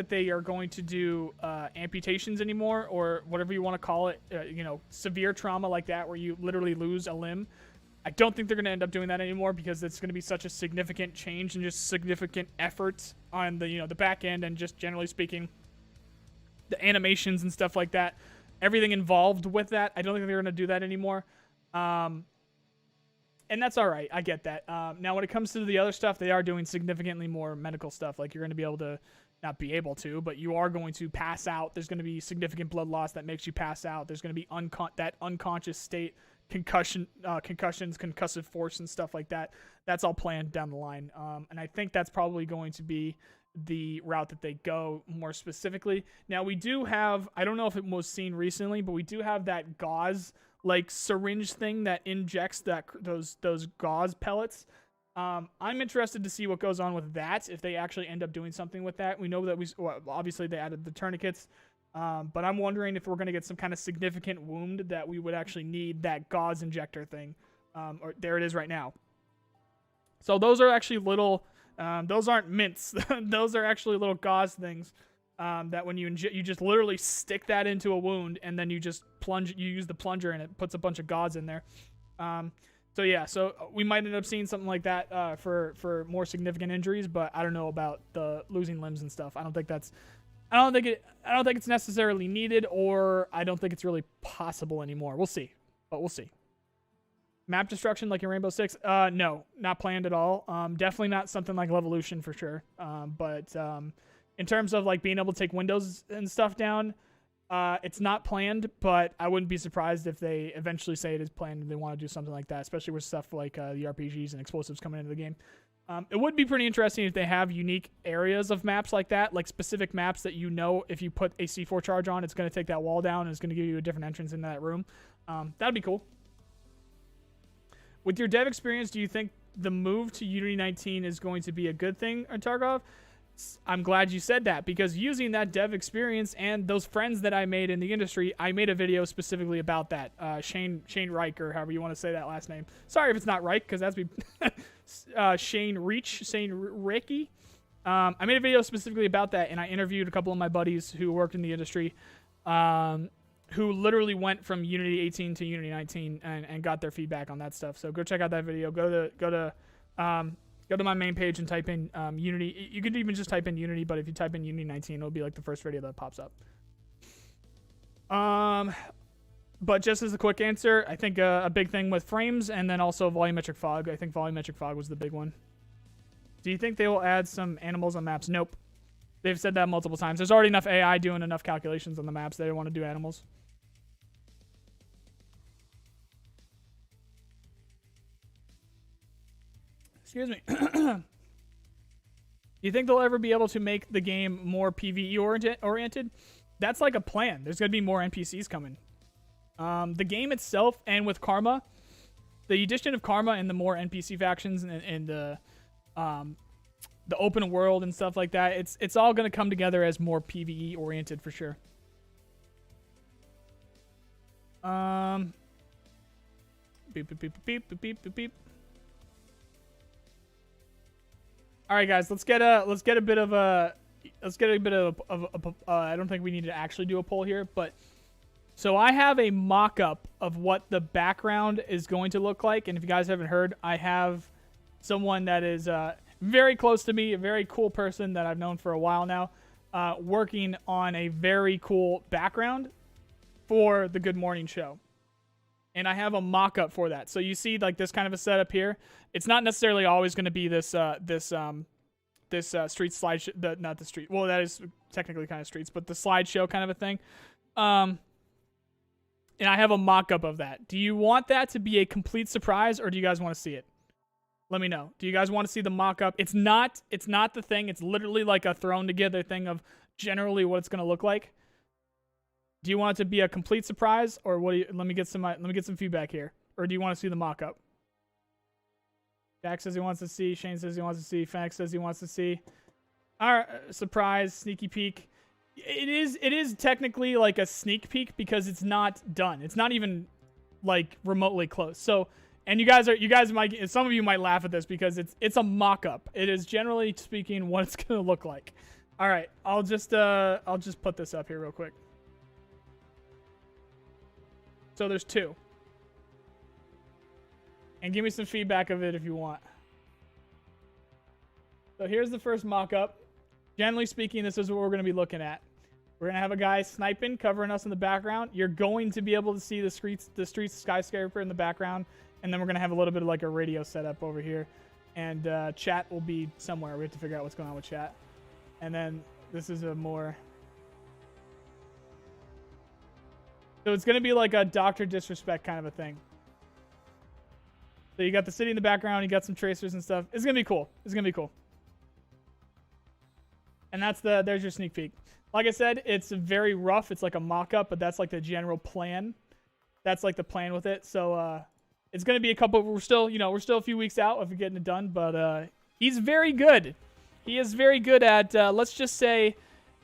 they are going to do amputations anymore, or whatever you want to call it. Severe trauma like that, where you literally lose a limb. I don't think they're going to end up doing that anymore, because it's going to be such a significant change and just significant effort on the back end, and just generally speaking, the animations and stuff like that. Everything involved with that. I don't think they're going to do that anymore. And that's all right. I get that. Now, when it comes to the other stuff, they are doing significantly more medical stuff. Like, you're going to be able to, not be able to, but you are going to pass out. There's going to be significant blood loss that makes you pass out. There's going to be that unconscious state, concussions, concussive force, and stuff like that. That's all planned down the line. And I think that's probably going to be the route that they go more specifically. Now, we do have, I don't know if it was seen recently, but we do have that gauze syringe thing that injects those gauze pellets. I'm interested to see what goes on with that, if they actually end up doing something with that. We know that obviously they added the tourniquets, but I'm wondering if we're going to get some kind of significant wound that we would actually need that gauze injector thing. Or there it is right now. So those are actually little, those aren't mints. Those are actually little gauze things. That when you just literally stick that into a wound, and then you just use the plunger, and it puts a bunch of gauze in there. So yeah, so we might end up seeing something like that for more significant injuries, but I don't know about the losing limbs and stuff. I don't think it's necessarily needed, or I don't think it's really possible anymore. We'll see, but we'll see. Map destruction like in Rainbow Six? No, not planned at all. Definitely not something like Levolution for sure. But in terms of like being able to take windows and stuff down, it's not planned, but I wouldn't be surprised if they eventually say it is planned and they want to do something like that, especially with stuff like the RPGs and explosives coming into the game. It would be pretty interesting if they have unique areas of maps like that, like specific maps that you know if you put a C4 charge on, it's going to take that wall down and it's going to give you a different entrance into that room. That'd be cool. With your dev experience, do you think the move to Unity 19 is going to be a good thing, Tarkov? I'm glad you said that, because using that dev experience and those friends that I made in the industry, I made a video specifically about that. Shane Reich, or however you want to say that last name. Sorry if it's not Reich, because that's be Shane Ricky. I made a video specifically about that, and I interviewed a couple of my buddies who worked in the industry, who literally went from Unity 18 to Unity 19 and got their feedback on that stuff. So go check out that video. Go to my main page and type in Unity. You could even just type in Unity, but if you type in Unity 19, it'll be like the first video that pops up. But just as a quick answer, I think a big thing with frames and then also volumetric fog. I think volumetric fog was the big one. Do you think they will add some animals on maps? Nope. They've said that multiple times. There's already enough AI doing enough calculations on the maps. They don't want to do animals. Excuse me. Do you think they'll ever be able to make the game more PvE oriented? That's like a plan. There's going to be more NPCs coming. The game itself, and with Karma, the addition of Karma and the more NPC factions and the open world and stuff like that, it's all going to come together as more PvE oriented for sure. Beep, beep, beep, beep, beep, beep, beep, beep. All right, guys, let's get a bit of a I don't think we need to actually do a poll here, but so I have a mock-up of what the background is going to look like, and if you guys haven't heard, I have someone that is very close to me, a very cool person that I've known for a while now, working on a very cool background for the Good Morning Show. And I have a mock-up for that. So you see like this kind of a setup here. It's not necessarily always going to be this street slide, not the street. Well, that is technically kind of streets, but the slideshow kind of a thing. And I have a mock-up of that. Do you want that to be a complete surprise, or do you guys want to see it? Let me know. Do you guys want to see the mock-up? It's not the thing. It's literally like a thrown together thing of generally what it's going to look like. Do you want it to be a complete surprise, or what? Let me get some feedback here. Or do you want to see the mock-up? Jack says he wants to see. Shane says he wants to see. Fennec says he wants to see. All right, surprise, sneaky peek. It is technically like a sneak peek because it's not done. It's not even like remotely close. So, and you guys might, some of you might laugh at this because it's a mock-up. It is generally speaking what it's gonna look like. All right, I'll just put this up here real quick. So there's two. And give me some feedback of it if you want. So here's the first mock-up. Generally speaking, this is what we're going to be looking at. We're going to have a guy sniping, covering us in the background. You're going to be able to see the streets skyscraper in the background. And then we're going to have a little bit of like a radio setup over here. And chat will be somewhere. We have to figure out what's going on with chat. And then this is a more... So it's going to be like a Dr. Disrespect kind of a thing. So you got the city in the background, you got some tracers and stuff. It's going to be cool. It's going to be cool. And there's your sneak peek. Like I said, it's very rough. It's like a mock-up, but that's like the general plan. That's like the plan with it. So it's going to be a couple, we're still a few weeks out of getting it done, but he's very good. He is very good at, let's just say,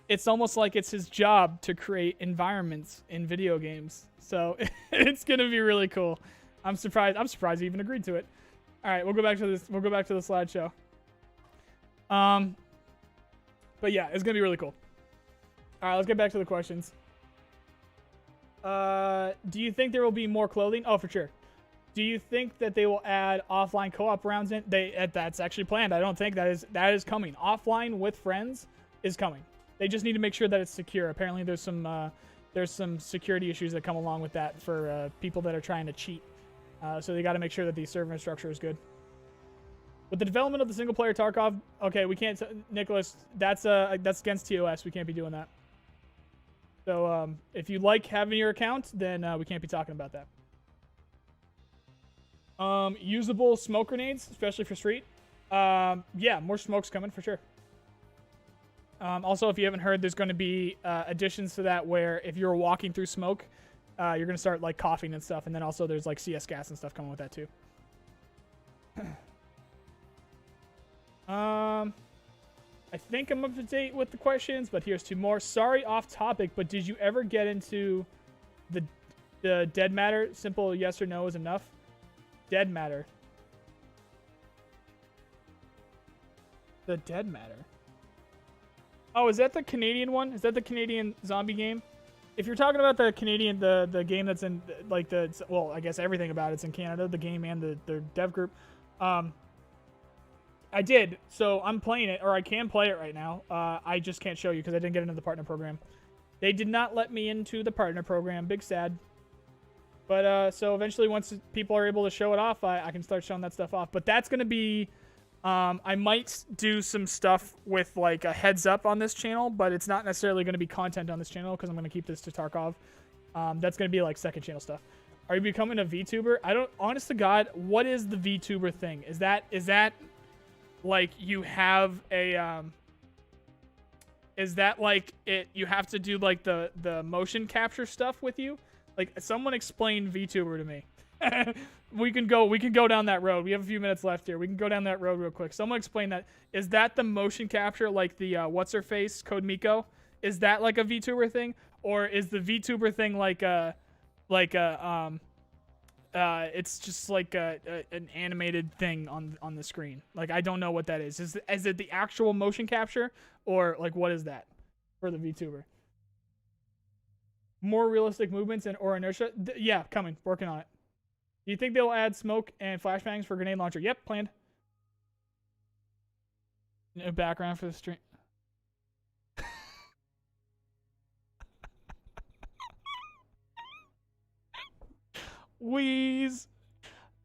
it's almost like it's his job to create environments in video games. So it's going to be really cool. I'm surprised he even agreed to it. All right, we'll go back to this. We'll go back to the slideshow. But yeah, it's going to be really cool. All right, let's get back to the questions. Do you think there will be more clothing? Oh, for sure. Do you think that they will add offline co-op rounds in? That's actually planned. I don't think that is coming. Offline with friends is coming. They just need to make sure that it's secure. Apparently, there's some security issues that come along with that for people that are trying to cheat. So they got to make sure that the server structure is good. With the development of the single player Tarkov, okay, we can't. Nicholas, that's against TOS. We can't be doing that. So if you like having your account, then we can't be talking about that. Usable smoke grenades, especially for street. Yeah, more smoke's coming for sure. Also, if you haven't heard, there's going to be additions to that where if you're walking through smoke, you're going to start like coughing and stuff, and then also there's like CS gas and stuff coming with that too. I think I'm up to date with the questions, but here's 2 more. Sorry, off topic, but did you ever get into the dead matter? Simple yes or no is enough. Dead matter. The dead matter. Oh, is that the Canadian one? Is that the Canadian zombie game? If you're talking about the Canadian, the game that's in like well, I guess everything about it's in Canada, the game and the dev group. I did, so I'm playing it, or I can play it right now. I just can't show you because I didn't get into the partner program. They did not let me into the partner program. Big sad. But so eventually, once people are able to show it off, I can start showing that stuff off. But that's gonna be, I might do some stuff with like a heads up on this channel, but it's not necessarily gonna be content on this channel because I'm gonna keep this to Tarkov. That's gonna be like second channel stuff. Are you becoming a VTuber? I don't. Honest to God, what is the VTuber thing? Is that like you have a is that like you have to do like the motion capture stuff with you? Like someone explain VTuber to me. we can go down that road. We have a few minutes left here. We can go down that road real quick. Someone explain that. Is that the motion capture like the what's her face Code Miko? Is that like a VTuber thing, or is the VTuber thing like a it's just like an animated thing on the screen? Like I don't know what that is. Is it the actual motion capture, or like what is that for the VTuber? More realistic movements or inertia? Yeah, coming. Working on it. Do you think they'll add smoke and flashbangs for grenade launcher? Yep, planned. No background for the stream. Wheeze.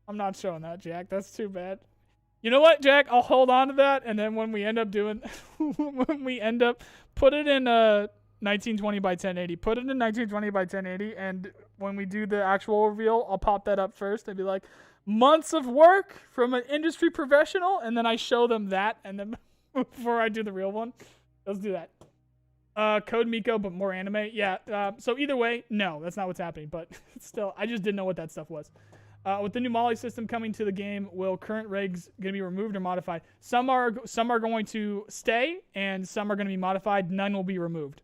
I'm not showing that, Jack. That's too bad. You know what, Jack? I'll hold on to that, and then when we end up doing, put it in 1920 by 1080. Put it in 1920 by 1080, and when we do the actual reveal, I'll pop that up first and be like, months of work from an industry professional, and then I show them that, and then before I do the real one. Let's do that. Code Miko, but more anime. Yeah, so either way, no, that's not what's happening, but still, I just didn't know what that stuff was. With the new Molle system coming to the game, will current rigs going to be removed or modified? Some are going to stay, and some are going to be modified. None will be removed.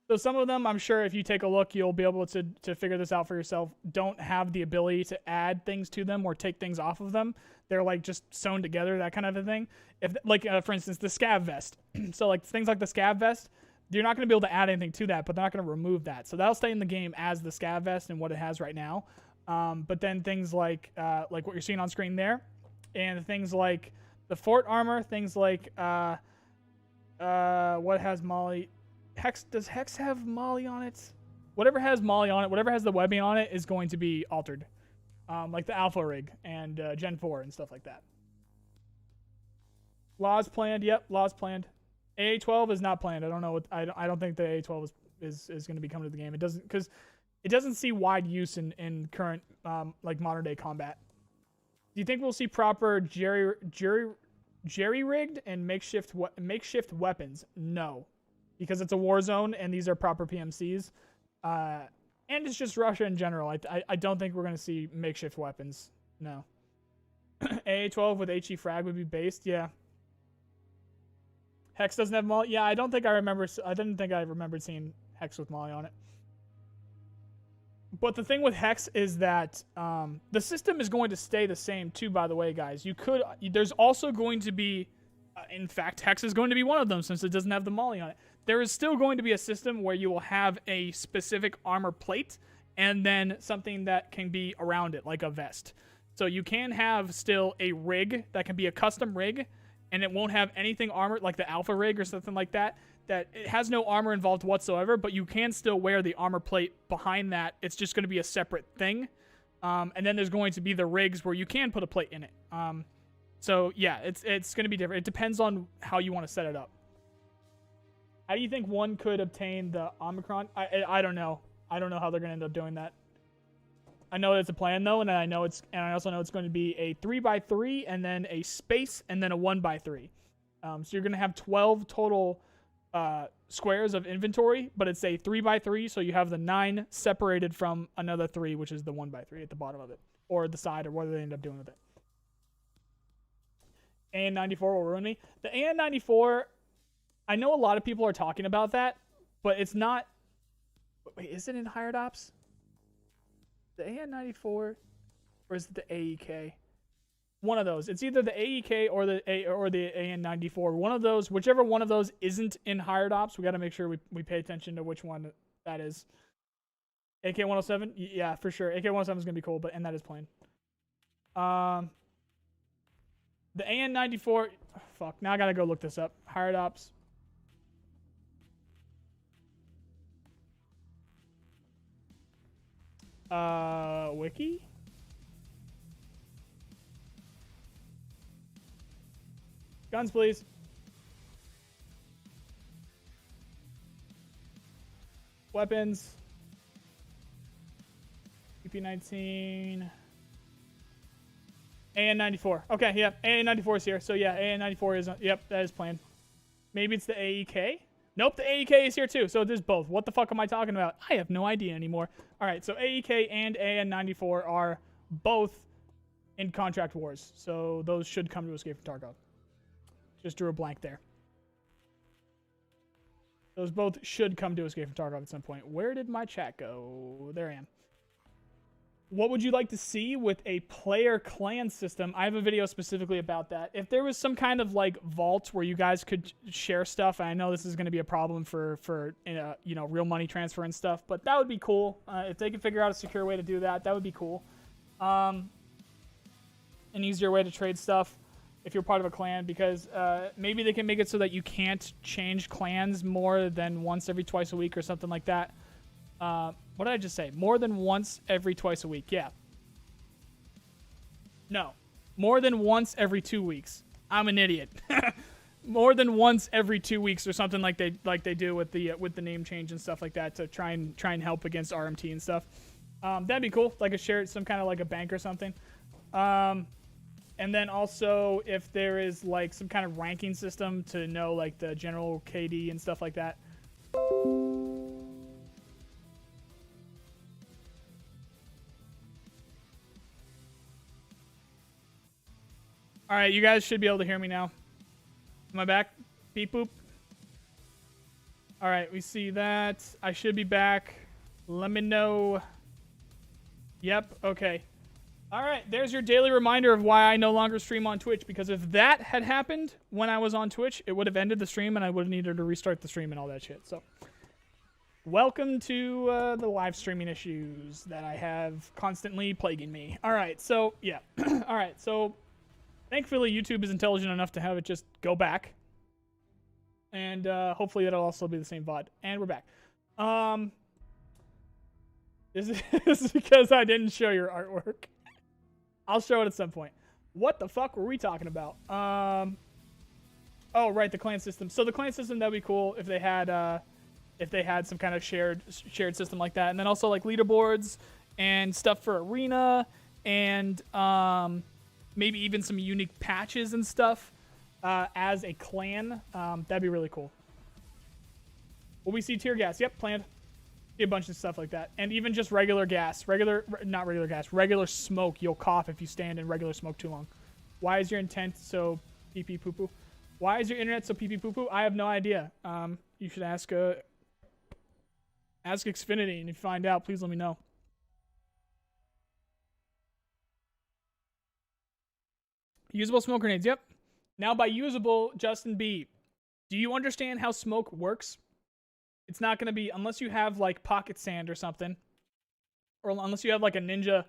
So some of them, I'm sure if you take a look, you'll be able to figure this out for yourself, don't have the ability to add things to them or take things off of them. They're like just sewn together, that kind of a thing. If like, for instance, the scav vest. So like things like the scav vest, you're not going to be able to add anything to that, but they're not going to remove that. So that'll stay in the game as the scav vest and what it has right now. But then things like what you're seeing on screen there, and things like the fort armor, things like what has Molle. Does Hex have Molle on it? Whatever has Molle on it, whatever has the webbing on it is going to be altered. Like the Alpha rig and Gen 4 and stuff like that. Laws planned. Yep, laws planned. AA12 is not planned. I don't know what I don't think the AA12 is going to be coming to the game. It doesn't, because it doesn't see wide use in current like modern day combat. Do you think we'll see proper jerry rigged and makeshift weapons? No. Because it's a war zone and these are proper PMCs. And it's just Russia in general. I don't think we're going to see makeshift weapons. No. AA12 with HE frag would be based. Yeah. Hex doesn't have Molle. Yeah, I didn't think I remembered seeing Hex with Molle on it. But the thing with Hex is that the system is going to stay the same too, by the way, guys. There's also going to be, in fact, Hex is going to be one of them since it doesn't have the Molle on it. There is still going to be a system where you will have a specific armor plate and then something that can be around it, like a vest. So you can have still a rig that can be a custom rig, and it won't have anything armored, like the Alpha rig or something like that, that it has no armor involved whatsoever, but you can still wear the armor plate behind that. It's just going to be a separate thing. And then there's going to be the rigs where you can put a plate in it. So yeah, it's going to be different. It depends on how you want to set it up. How do you think one could obtain the Omicron? I don't know. I don't know how they're going to end up doing that. I know it's a plan though, and I also know it's going to be a 3x3 and then a space and then a 1x3. So you're going to have 12 total squares of inventory, but it's a 3x3, so you have the 9 separated from another 3, which is the 1x3 at the bottom of it, or the side, or whatever they end up doing with it. AN94 will ruin me. The AN94, I know a lot of people are talking about that, but it's not. Wait, is it in hired ops? The AN94, or is it the AEK? One of those. It's either the AEK or the AN94. One of those, whichever one of those isn't in hired ops, we got to make sure we pay attention to which one that is. AK-107? Yeah, for sure. AK-107 is going to be cool, and that is plain. The AN94, fuck, now I got to go look this up. Hired ops. Wiki? Guns, please. Weapons. PP-19. AN-94. Okay, yeah, AN-94 is here. So yeah, AN-94 is, yep, that is planned. Maybe it's the AEK? Nope, the AEK is here too. So there's both. What the fuck am I talking about? I have no idea anymore. All right, so AEK and AN-94 are both in contract wars. So those should come to Escape from Tarkov. Just drew a blank there. Those both should come to Escape from Tarkov at some point. Where did my chat go? There I am. What would you like to see with a player clan system? I have a video specifically about that. If there was some kind of like vault where you guys could share stuff, and I know this is going to be a problem for you know, real money transfer and stuff, but that would be cool. If they could figure out a secure way to do that, that would be cool. An easier way to trade stuff if you're part of a clan, because maybe they can make it so that you can't change clans more than once every twice a week or something like that. What did I just say? More than once every twice a week. Yeah. No. More than once every 2 weeks. I'm an idiot. More than once every 2 weeks or something like they do with the name change and stuff like that to try and help against RMT and stuff. That'd be cool. Like a shared, some kind of like a bank or something. And then also if there is like some kind of ranking system to know like the general KD and stuff like that. All right, you guys should be able to hear me now. Am I back? Beep boop. All right, we see that. I should be back. Let me know. Yep, okay. All right, there's your daily reminder of why I no longer stream on Twitch, because if that had happened when I was on Twitch, it would have ended the stream and I would have needed to restart the stream and all that shit. So, welcome to the live streaming issues that I have constantly plaguing me. All right, so, yeah. All right, so thankfully YouTube is intelligent enough to have it just go back. And hopefully that'll also be the same VOD. And we're back. This is because I didn't show your artwork. I'll show it at some point. What the fuck were we talking about? Oh, right, the clan system. So the clan system, that'd be cool if they had some kind of shared system like that. And then also like leaderboards and stuff for arena and maybe even some unique patches and stuff as a clan. That'd be really cool. Will we see tear gas? Yep, planned. See a bunch of stuff like that. And even just regular gas. Not regular gas. Regular smoke. You'll cough if you stand in regular smoke too long. Why is your intent so pee-pee poo-poo? Why is your internet so pee-pee poo-poo? I have no idea. You should ask Xfinity, and if you find out, please let me know. Usable smoke grenades, yep. Now by usable, Justin B, do you understand how smoke works? It's not going to be, unless you have like pocket sand or something, or unless you have like a ninja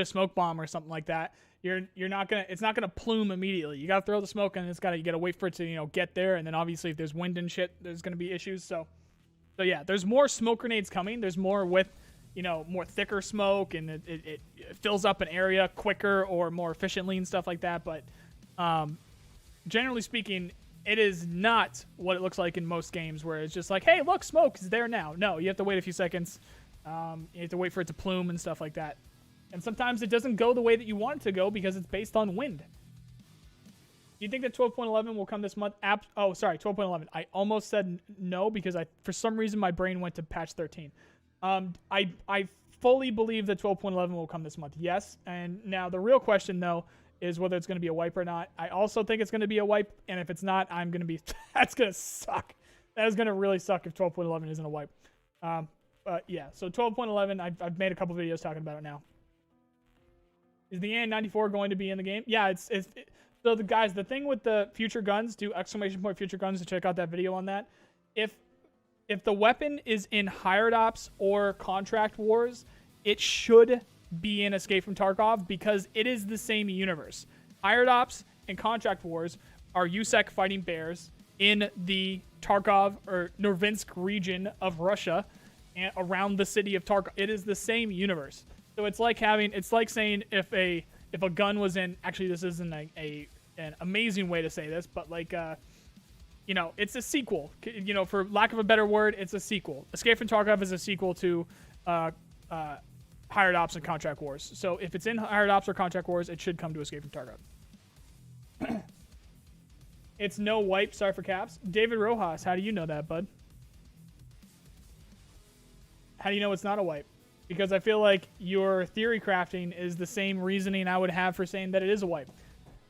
smoke bomb or something like that, it's not gonna plume immediately. You gotta throw the smoke and you gotta wait for it to, you know, get there, and then obviously if there's wind and shit, there's gonna be issues. So yeah, there's more smoke grenades coming. There's more with, you know, more thicker smoke, and it fills up an area quicker or more efficiently and stuff like that. But generally speaking, it is not what it looks like in most games, where it's just like, hey, look, smoke is there now. No, you have to wait a few seconds. You have to wait for it to plume and stuff like that. And sometimes it doesn't go the way that you want it to go because it's based on wind. Do you think that 12.11 will come this month? Oh, sorry, 12.11. I almost said no because for some reason my brain went to patch 13. I fully believe that 12.11 will come this month. Yes. And now the real question though is whether it's going to be a wipe or not. I also think it's going to be a wipe, and if it's not, I'm going to be that's going to suck. That is going to really suck if 12.11 isn't a wipe. But yeah, so 12.11, I've made a couple videos talking about it now. Is the AN-94 going to be in the game? Yeah, so the thing with the future guns, do !future guns to check out that video on that. If the weapon is in Hired Ops or Contract Wars, it should be in Escape from Tarkov because it is the same universe. Hired Ops and Contract Wars are USEC fighting bears in the Tarkov or Novinsk region of Russia and around the city of Tarkov. It is the same universe. So it's like saying if a gun was in, actually this isn't an amazing way to say this, but like you know, it's a sequel. You know, for lack of a better word, it's a sequel. Escape from Tarkov is a sequel to Hired Ops and Contract Wars. So if it's in Hired Ops or Contract Wars, it should come to Escape from Tarkov. It's no wipe. Sorry for caps. David Rojas, how do you know that, bud? How do you know it's not a wipe? Because I feel like your theory crafting is the same reasoning I would have for saying that it is a wipe.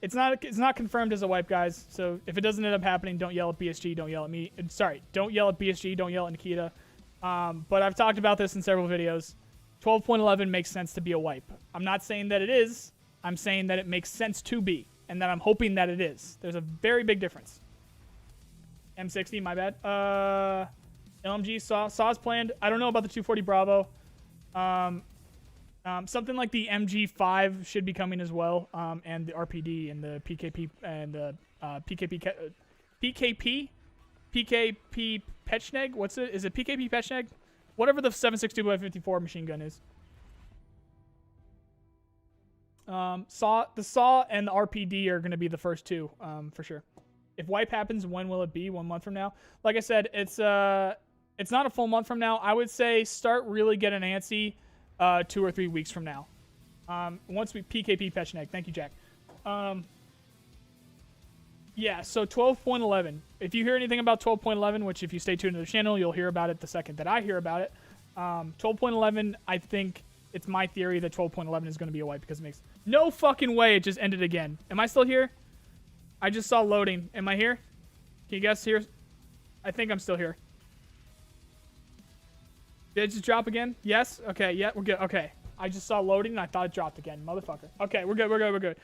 It's not confirmed as a wipe, guys. So if it doesn't end up happening, don't yell at BSG. Don't yell at me. Sorry, don't yell at BSG. Don't yell at Nikita. But I've talked about this in several videos. 12.11 makes sense to be a wipe. I'm not saying that it is. I'm saying that it makes sense to be, and that I'm hoping that it is. There's a very big difference. M60, my bad. LMG Saw's planned. I don't know about the 240 Bravo. Something like the MG5 should be coming as well, and the RPD and the PKP and the PKP Pechneg. What's it? Is it PKP Pechneg? Whatever the 7.62x54 machine gun is. The Saw and the RPD are going to be the first two, for sure. If wipe happens, when will it be? 1 month from now? Like I said, it's not a full month from now. I would say start really getting antsy 2 or 3 weeks from now. Once we PKP Pechneg. Thank you, Jack. Yeah, so 12.11. If you hear anything about 12.11, which if you stay tuned to the channel, you'll hear about it the second that I hear about it. 12.11, I think it's my theory that 12.11 is going to be a wipe because it makes no fucking way it just ended again. Am I still here? I just saw loading. Am I here? Can you guess here? I think I'm still here. Did it just drop again? Yes? Okay, yeah, we're good. Okay. I just saw loading and I thought it dropped again. Motherfucker. Okay, we're good.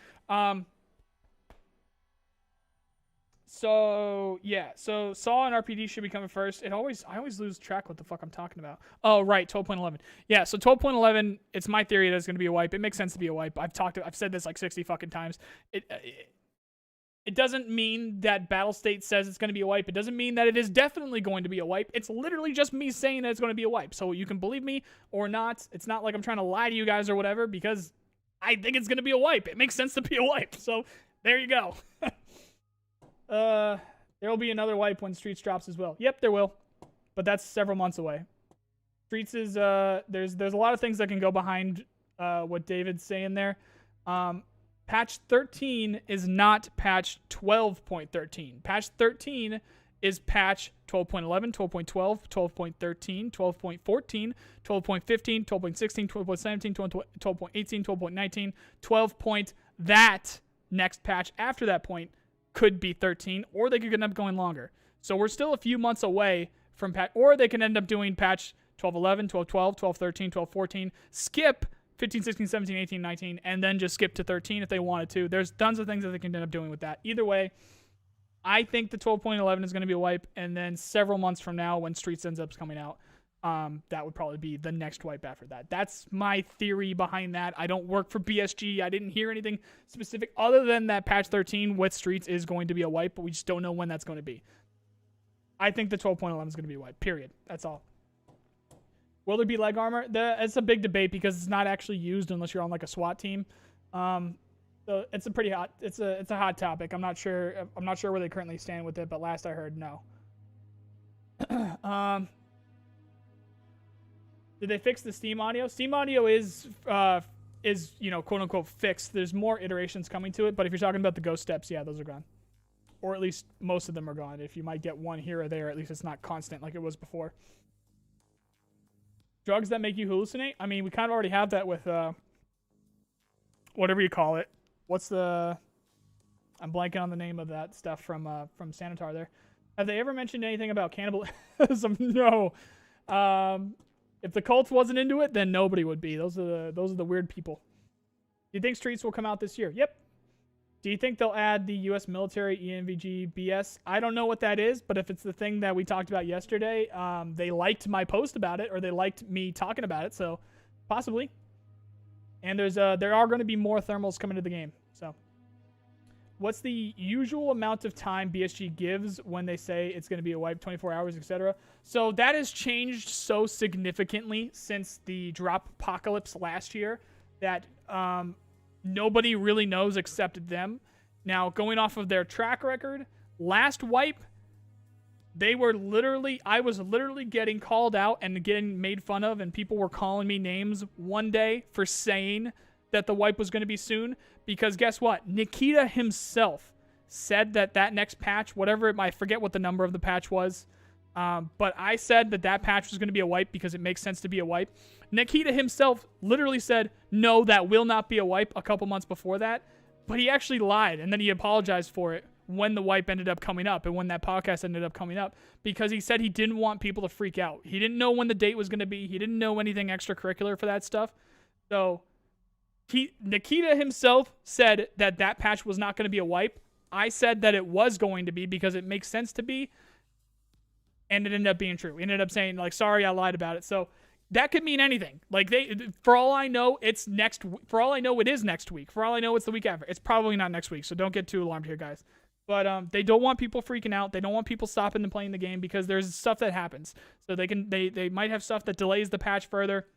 So, yeah. So, Saw and RPD should be coming first. I always lose track what the fuck I'm talking about. Oh, right. 12.11. Yeah, so 12.11, it's my theory that it's going to be a wipe. It makes sense to be a wipe. I've said this like 60 fucking times. It doesn't mean that Battle State says it's going to be a wipe. It doesn't mean that it is definitely going to be a wipe. It's literally just me saying that it's going to be a wipe. So you can believe me or not. It's not like I'm trying to lie to you guys or whatever because I think it's going to be a wipe. It makes sense to be a wipe. So there you go. There will be another wipe when Streets drops as well. Yep, there will. But that's several months away. Streets is, there's a lot of things that can go behind what David's saying there. Patch 13 is not patch 12.13. Patch 13 is patch 12.11, 12.12, 12.13, 12.14, 12.15, 12.16, 12.17, 12.18, 12.19, 12 point. That next patch after that point could be 13, or they could end up going longer. So we're still a few months away from patch, or they can end up doing patch 12.11, 12.12, 12.13, 12.14, skip 15, 16, 17, 18, 19, and then just skip to 13 if they wanted to. There's tons of things that they can end up doing with that. Either way, I think the 12.11 is going to be a wipe, and then several months from now when Streets ends up coming out, that would probably be the next wipe after that. That's my theory behind that. I don't work for BSG. I didn't hear anything specific other than that patch 13 with Streets is going to be a wipe, but we just don't know when that's going to be. I think the 12.11 is going to be a wipe, period. That's all. Will there be leg armor? It's a big debate because it's not actually used unless you're on like a SWAT team. So it's a pretty hot. It's a hot topic. I'm not sure where they currently stand with it, but last I heard, no. Did they fix the Steam audio? Steam audio is quote unquote fixed. There's more iterations coming to it, but if you're talking about the ghost steps, yeah, those are gone. Or at least most of them are gone. If you might get one here or there, at least it's not constant like it was before. Drugs that make you hallucinate? I mean, we kind of already have that with whatever you call it. What's the... I'm blanking on the name of that stuff from Sanitar there. Have they ever mentioned anything about cannibalism? No. If the cult wasn't into it, then nobody would be. Those are the weird people. Do you think Streets will come out this year? Yep. Do you think they'll add the U.S. military ENVG BS? I don't know what that is, but if it's the thing that we talked about yesterday, they liked my post about it, or they liked me talking about it, so possibly. And there are going to be more thermals coming to the game. So, what's the usual amount of time BSG gives when they say it's going to be a wipe, 24 hours, etc.? So that has changed so significantly since the drop apocalypse last year that nobody really knows except them. Now, going off of their track record, last wipe, I was literally getting called out and getting made fun of, and people were calling me names one day for saying that the wipe was going to be soon, because guess what? Nikita himself said that next patch, I forget what the number of the patch was, but I said that patch was going to be a wipe because it makes sense to be a wipe. Nikita himself literally said, no, that will not be a wipe a couple months before that, but he actually lied, and then he apologized for it when the wipe ended up coming up and when that podcast ended up coming up, because he said he didn't want people to freak out. He didn't know when the date was going to be. He didn't know anything extracurricular for that stuff. So Nikita himself said that patch was not going to be a wipe. I said that it was going to be because it makes sense to be, and it ended up being true. He ended up saying, like, sorry, I lied about it. So that could mean anything. Like, for all I know, it's next. For all I know, it is next week. For all I know, it's the week after. It's probably not next week, so don't get too alarmed here, guys. But they don't want people freaking out. They don't want people stopping and playing the game because there's stuff that happens. So they might have stuff that delays the patch further.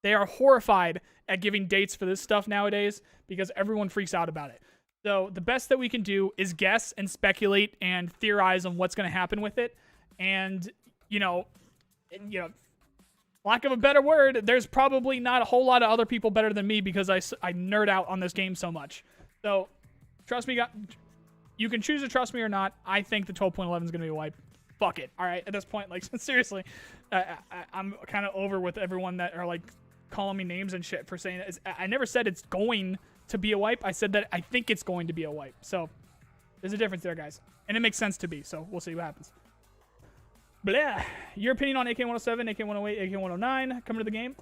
They are horrified at giving dates for this stuff nowadays because everyone freaks out about it. So the best that we can do is guess and speculate and theorize on what's going to happen with it. And, lack of a better word, there's probably not a whole lot of other people better than me because I nerd out on this game so much. So trust me, you can choose to trust me or not. I think the 12.11 is going to be a wipe. Fuck it. All right. At this point, like, seriously, I'm kind of over with everyone that are like calling me names and shit for saying it. I never said it's going to be a wipe. I said that I think it's going to be a wipe. So there's a difference there, guys. And it makes sense to be. So we'll see what happens. Blah. Your opinion on AK-107, AK-108, AK-109 coming to the game?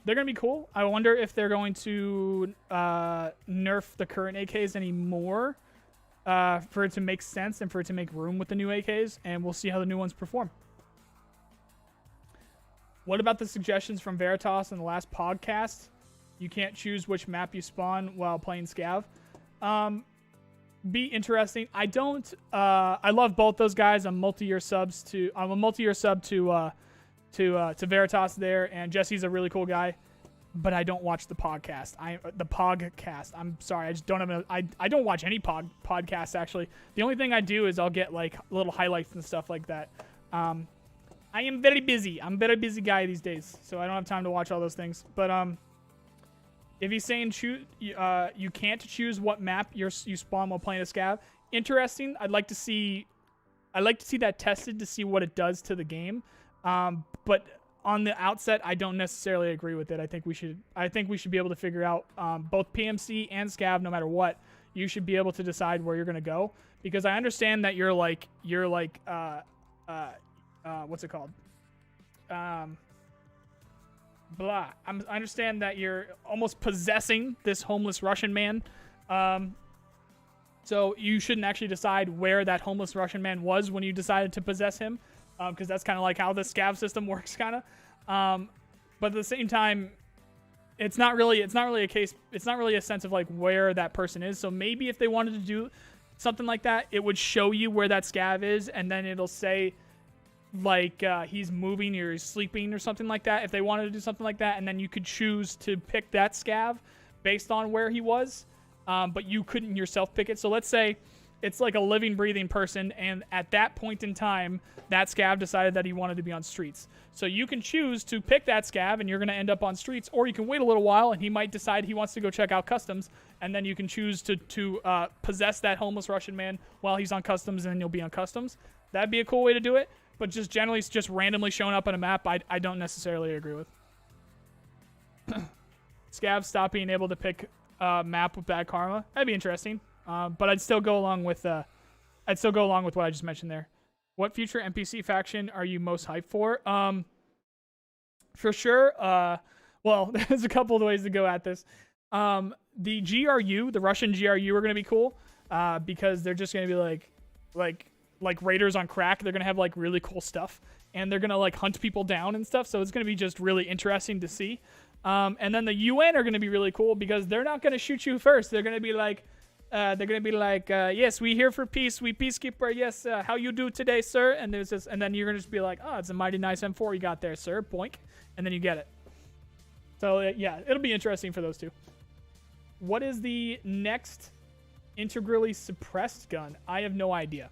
They're going to be cool. I wonder if they're going to nerf the current AKs anymore for it to make sense and for it to make room with the new AKs. And we'll see how the new ones perform. What about the suggestions from Veritas in the last podcast? You can't choose which map you spawn while playing scav. Be interesting. I don't. I love both those guys. I'm a multi-year sub to Veritas there, and Jesse's a really cool guy. But I don't watch the podcast. I'm sorry. I just don't have. I don't watch any podcasts actually. The only thing I do is I'll get like little highlights and stuff like that. I am very busy. I'm a very busy guy these days, so I don't have time to watch all those things. But if he's saying you can't choose what map you spawn while playing a scav, interesting. I'd like to see that tested to see what it does to the game. But on the outset, I don't necessarily agree with it. I think we should be able to figure out both PMC and scav, no matter what. You should be able to decide where you're gonna go, because I understand that you're like what's it called? Blah. I understand that you're almost possessing this homeless Russian man. So you shouldn't actually decide where that homeless Russian man was when you decided to possess him, because that's kind of like how the scav system works, kind of. But at the same time, it's not really a case. It's not really a sense of like where that person is. So maybe if they wanted to do something like that, it would show you where that scav is, and then it'll say he's moving or he's sleeping or something like that, if they wanted to do something like that, and then you could choose to pick that scav based on where he was, but you couldn't yourself pick it. So let's say it's like a living, breathing person, and at that point in time, that scav decided that he wanted to be on streets. So you can choose to pick that scav, and you're going to end up on streets, or you can wait a little while, and he might decide he wants to go check out customs, and then you can choose to possess that homeless Russian man while he's on customs, and then you'll be on customs. That'd be a cool way to do it, but just generally just randomly showing up on a map, I don't necessarily agree with. Scavs stop being able to pick a map with bad karma. That'd be interesting. But I'd still go along with what I just mentioned there. What future NPC faction are you most hyped for? For sure. Well, there's a couple of ways to go at this. The GRU, the Russian GRU, are going to be cool because they're just going to be like raiders on crack. They're going to have like really cool stuff, and they're going to like hunt people down and stuff. So it's going to be just really interesting to see. And then the UN are going to be really cool because they're not going to shoot you first. They're going to be like, yes, we here for peace. We peacekeeper. Yes, how you do today, sir? And there's this, and then you're gonna just be like, oh, it's a mighty nice M4 you got there, sir. Boink, and then you get it. So yeah, it'll be interesting for those two. What is the next integrally suppressed gun? I have no idea.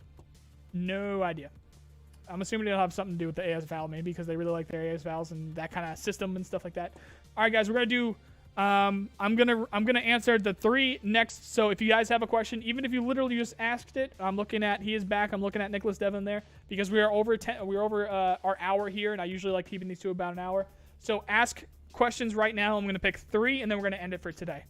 No idea. I'm assuming it'll have something to do with the AS Val, maybe because they really like their AS Vals and that kind of system and stuff like that. All right, guys, we're gonna do. I'm gonna answer the 3 next. So if you guys have a question, even if you literally just asked it, I'm looking at he is back. I'm looking at Nicholas Devon there because we are over our hour here, and I usually like keeping these to about an hour. So ask questions right now. I'm gonna pick 3, and then we're gonna end it for today.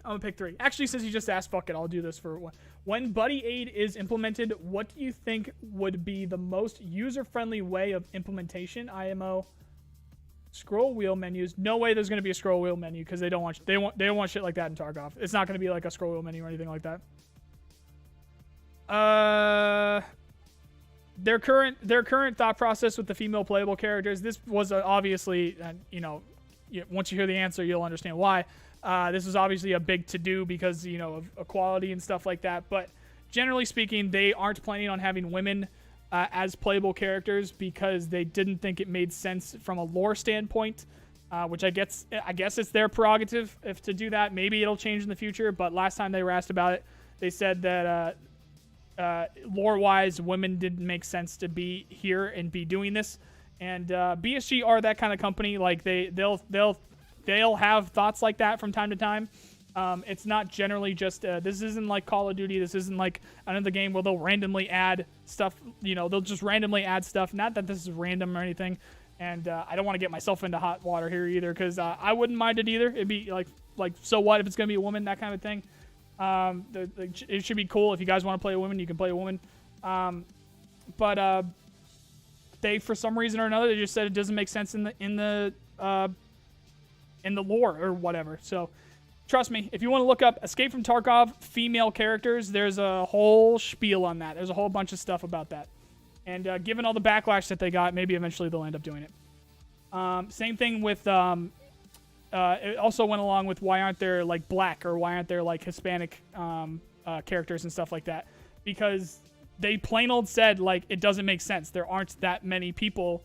I'm gonna pick 3. Actually, since you just asked, fuck it, I'll do this for one. When Buddy Aid is implemented, what do you think would be the most user-friendly way of implementation? IMO. Scroll wheel menus. No way there's going to be a scroll wheel menu because they don't want shit like that in Tarkov. It's not going to be like a scroll wheel menu or anything like that. Their current thought process with the female playable characters. This was obviously, once you hear the answer, you'll understand why. This is obviously a big to-do because, of equality and stuff like that. But generally speaking, they aren't planning on having women as playable characters because they didn't think it made sense from a lore standpoint, which I guess it's their prerogative if to do that. Maybe it'll change in the future, but last time they were asked about it, they said that lore-wise, women didn't make sense to be here and be doing this. And BSG are that kind of company. Like they'll have thoughts like that from time to time. It's not generally just this isn't like Call of Duty. This isn't like another game where they'll randomly add stuff. They'll just randomly add stuff. Not that this is random or anything. And I don't want to get myself into hot water here either because I wouldn't mind it either. It'd be like so what if it's gonna be a woman, that kind of thing. It should be cool if you guys want to play a woman, you can play a woman. But they for some reason or another they just said it doesn't make sense in the lore or whatever. So. Trust me, if you want to look up Escape from Tarkov female characters, there's a whole spiel on that. There's a whole bunch of stuff about that. And given all the backlash that they got, maybe eventually they'll end up doing it. Same thing with... it also went along with why aren't there, like, black or why aren't there, like, Hispanic characters and stuff like that. Because they plain old said, like, it doesn't make sense. There aren't that many people...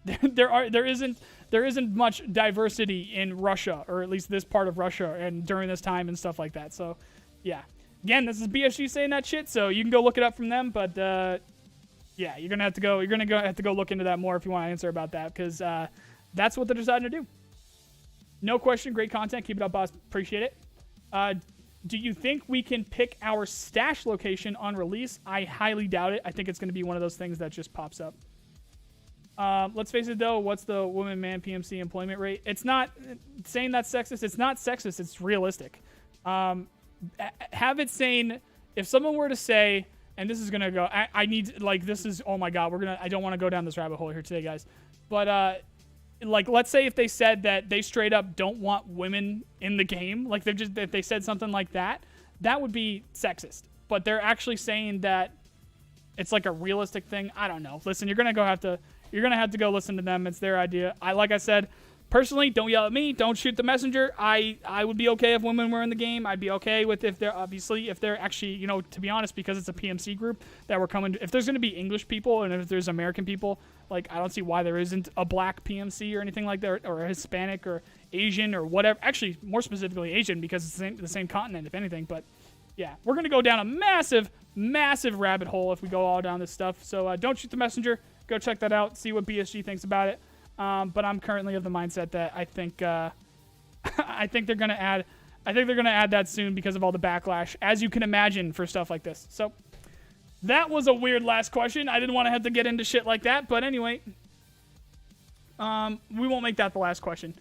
There isn't much diversity in Russia, or at least this part of Russia, and during this time and stuff like that. So, yeah. Again, this is BSG saying that shit, so you can go look it up from them. But yeah, you're gonna have to go look into that more if you want to answer about that, because that's what they're deciding to do. No question, great content. Keep it up, boss. Appreciate it. Do you think we can pick our stash location on release? I highly doubt it. I think it's going to be one of those things that just pops up. Let's face it, though. What's the woman-man PMC employment rate? It's not saying that's sexist. It's not sexist. It's realistic. Have it saying, if someone were to say, and this is going to go, I need, like, this is, oh my God, I don't want to go down this rabbit hole here today, guys. But, like, let's say if they said that they straight up don't want women in the game, like, if they said something like that, that would be sexist. But they're actually saying that it's like a realistic thing. I don't know. Listen, you're gonna have to go listen to them. It's their idea. Like I said, Personally, don't yell at me. Don't shoot the messenger. I would be okay if women were in the game. I'd be okay with if they're actually, you know, to be honest, because it's a PMC group that we're coming. If there's going to be English people and if there's American people, like, I don't see why there isn't a black PMC or anything like that, or a Hispanic or Asian or whatever. Actually, more specifically Asian, because it's the same continent, if anything. But yeah, we're going to go down a massive, massive rabbit hole if we go all down this stuff. So don't shoot the messenger. Go check that out. See what BSG thinks about it. But I'm currently of the mindset that I think they're gonna add that soon because of all the backlash, as you can imagine, for stuff like this. So that was a weird last question. I didn't want to have to get into shit like that, but anyway, we won't make that the last question.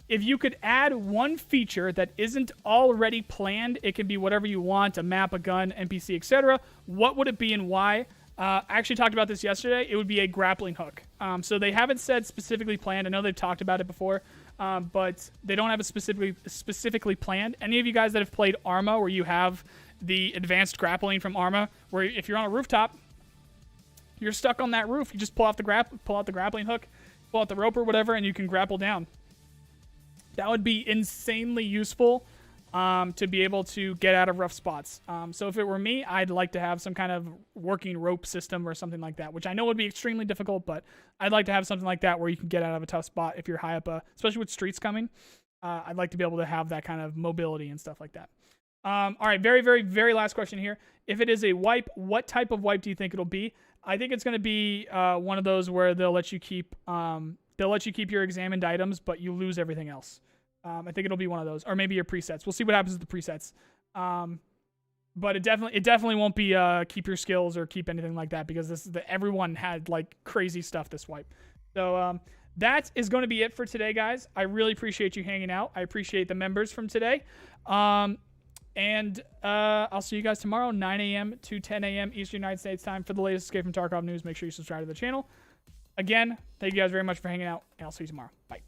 If you could add one feature that isn't already planned, it can be whatever you want, a map, a gun, NPC, etc. What would it be and why? I actually talked about this yesterday. It would be a grappling hook. So they haven't said specifically planned. I know they've talked about it before, but they don't have it specifically planned. Any of you guys that have played Arma, where you have the advanced grappling from Arma, where if you're on a rooftop, you're stuck on that roof. You just pull out the grappling hook, pull out the rope or whatever, and you can grapple down. That would be insanely useful to be able to get out of rough spots. So if it were me, I'd like to have some kind of working rope system or something like that, which I know would be extremely difficult, but I'd like to have something like that where you can get out of a tough spot if you're high up, especially with streets coming. I'd like to be able to have that kind of mobility and stuff like that. All right, very, very, very last question here. If it is a wipe, what type of wipe do you think it'll be? I think it's going to be one of those where they'll let you keep your examined items, but you lose everything else. I think it'll be one of those, or maybe your presets. We'll see what happens with the presets. But it definitely won't be keep your skills or keep anything like that, because everyone had like crazy stuff this wipe. So that is going to be it for today, guys. I really appreciate you hanging out. I appreciate the members from today. And I'll see you guys tomorrow, 9 a.m. to 10 a.m. Eastern United States time, for the latest Escape from Tarkov news. Make sure you subscribe to the channel. Again, thank you guys very much for hanging out, and I'll see you tomorrow. Bye.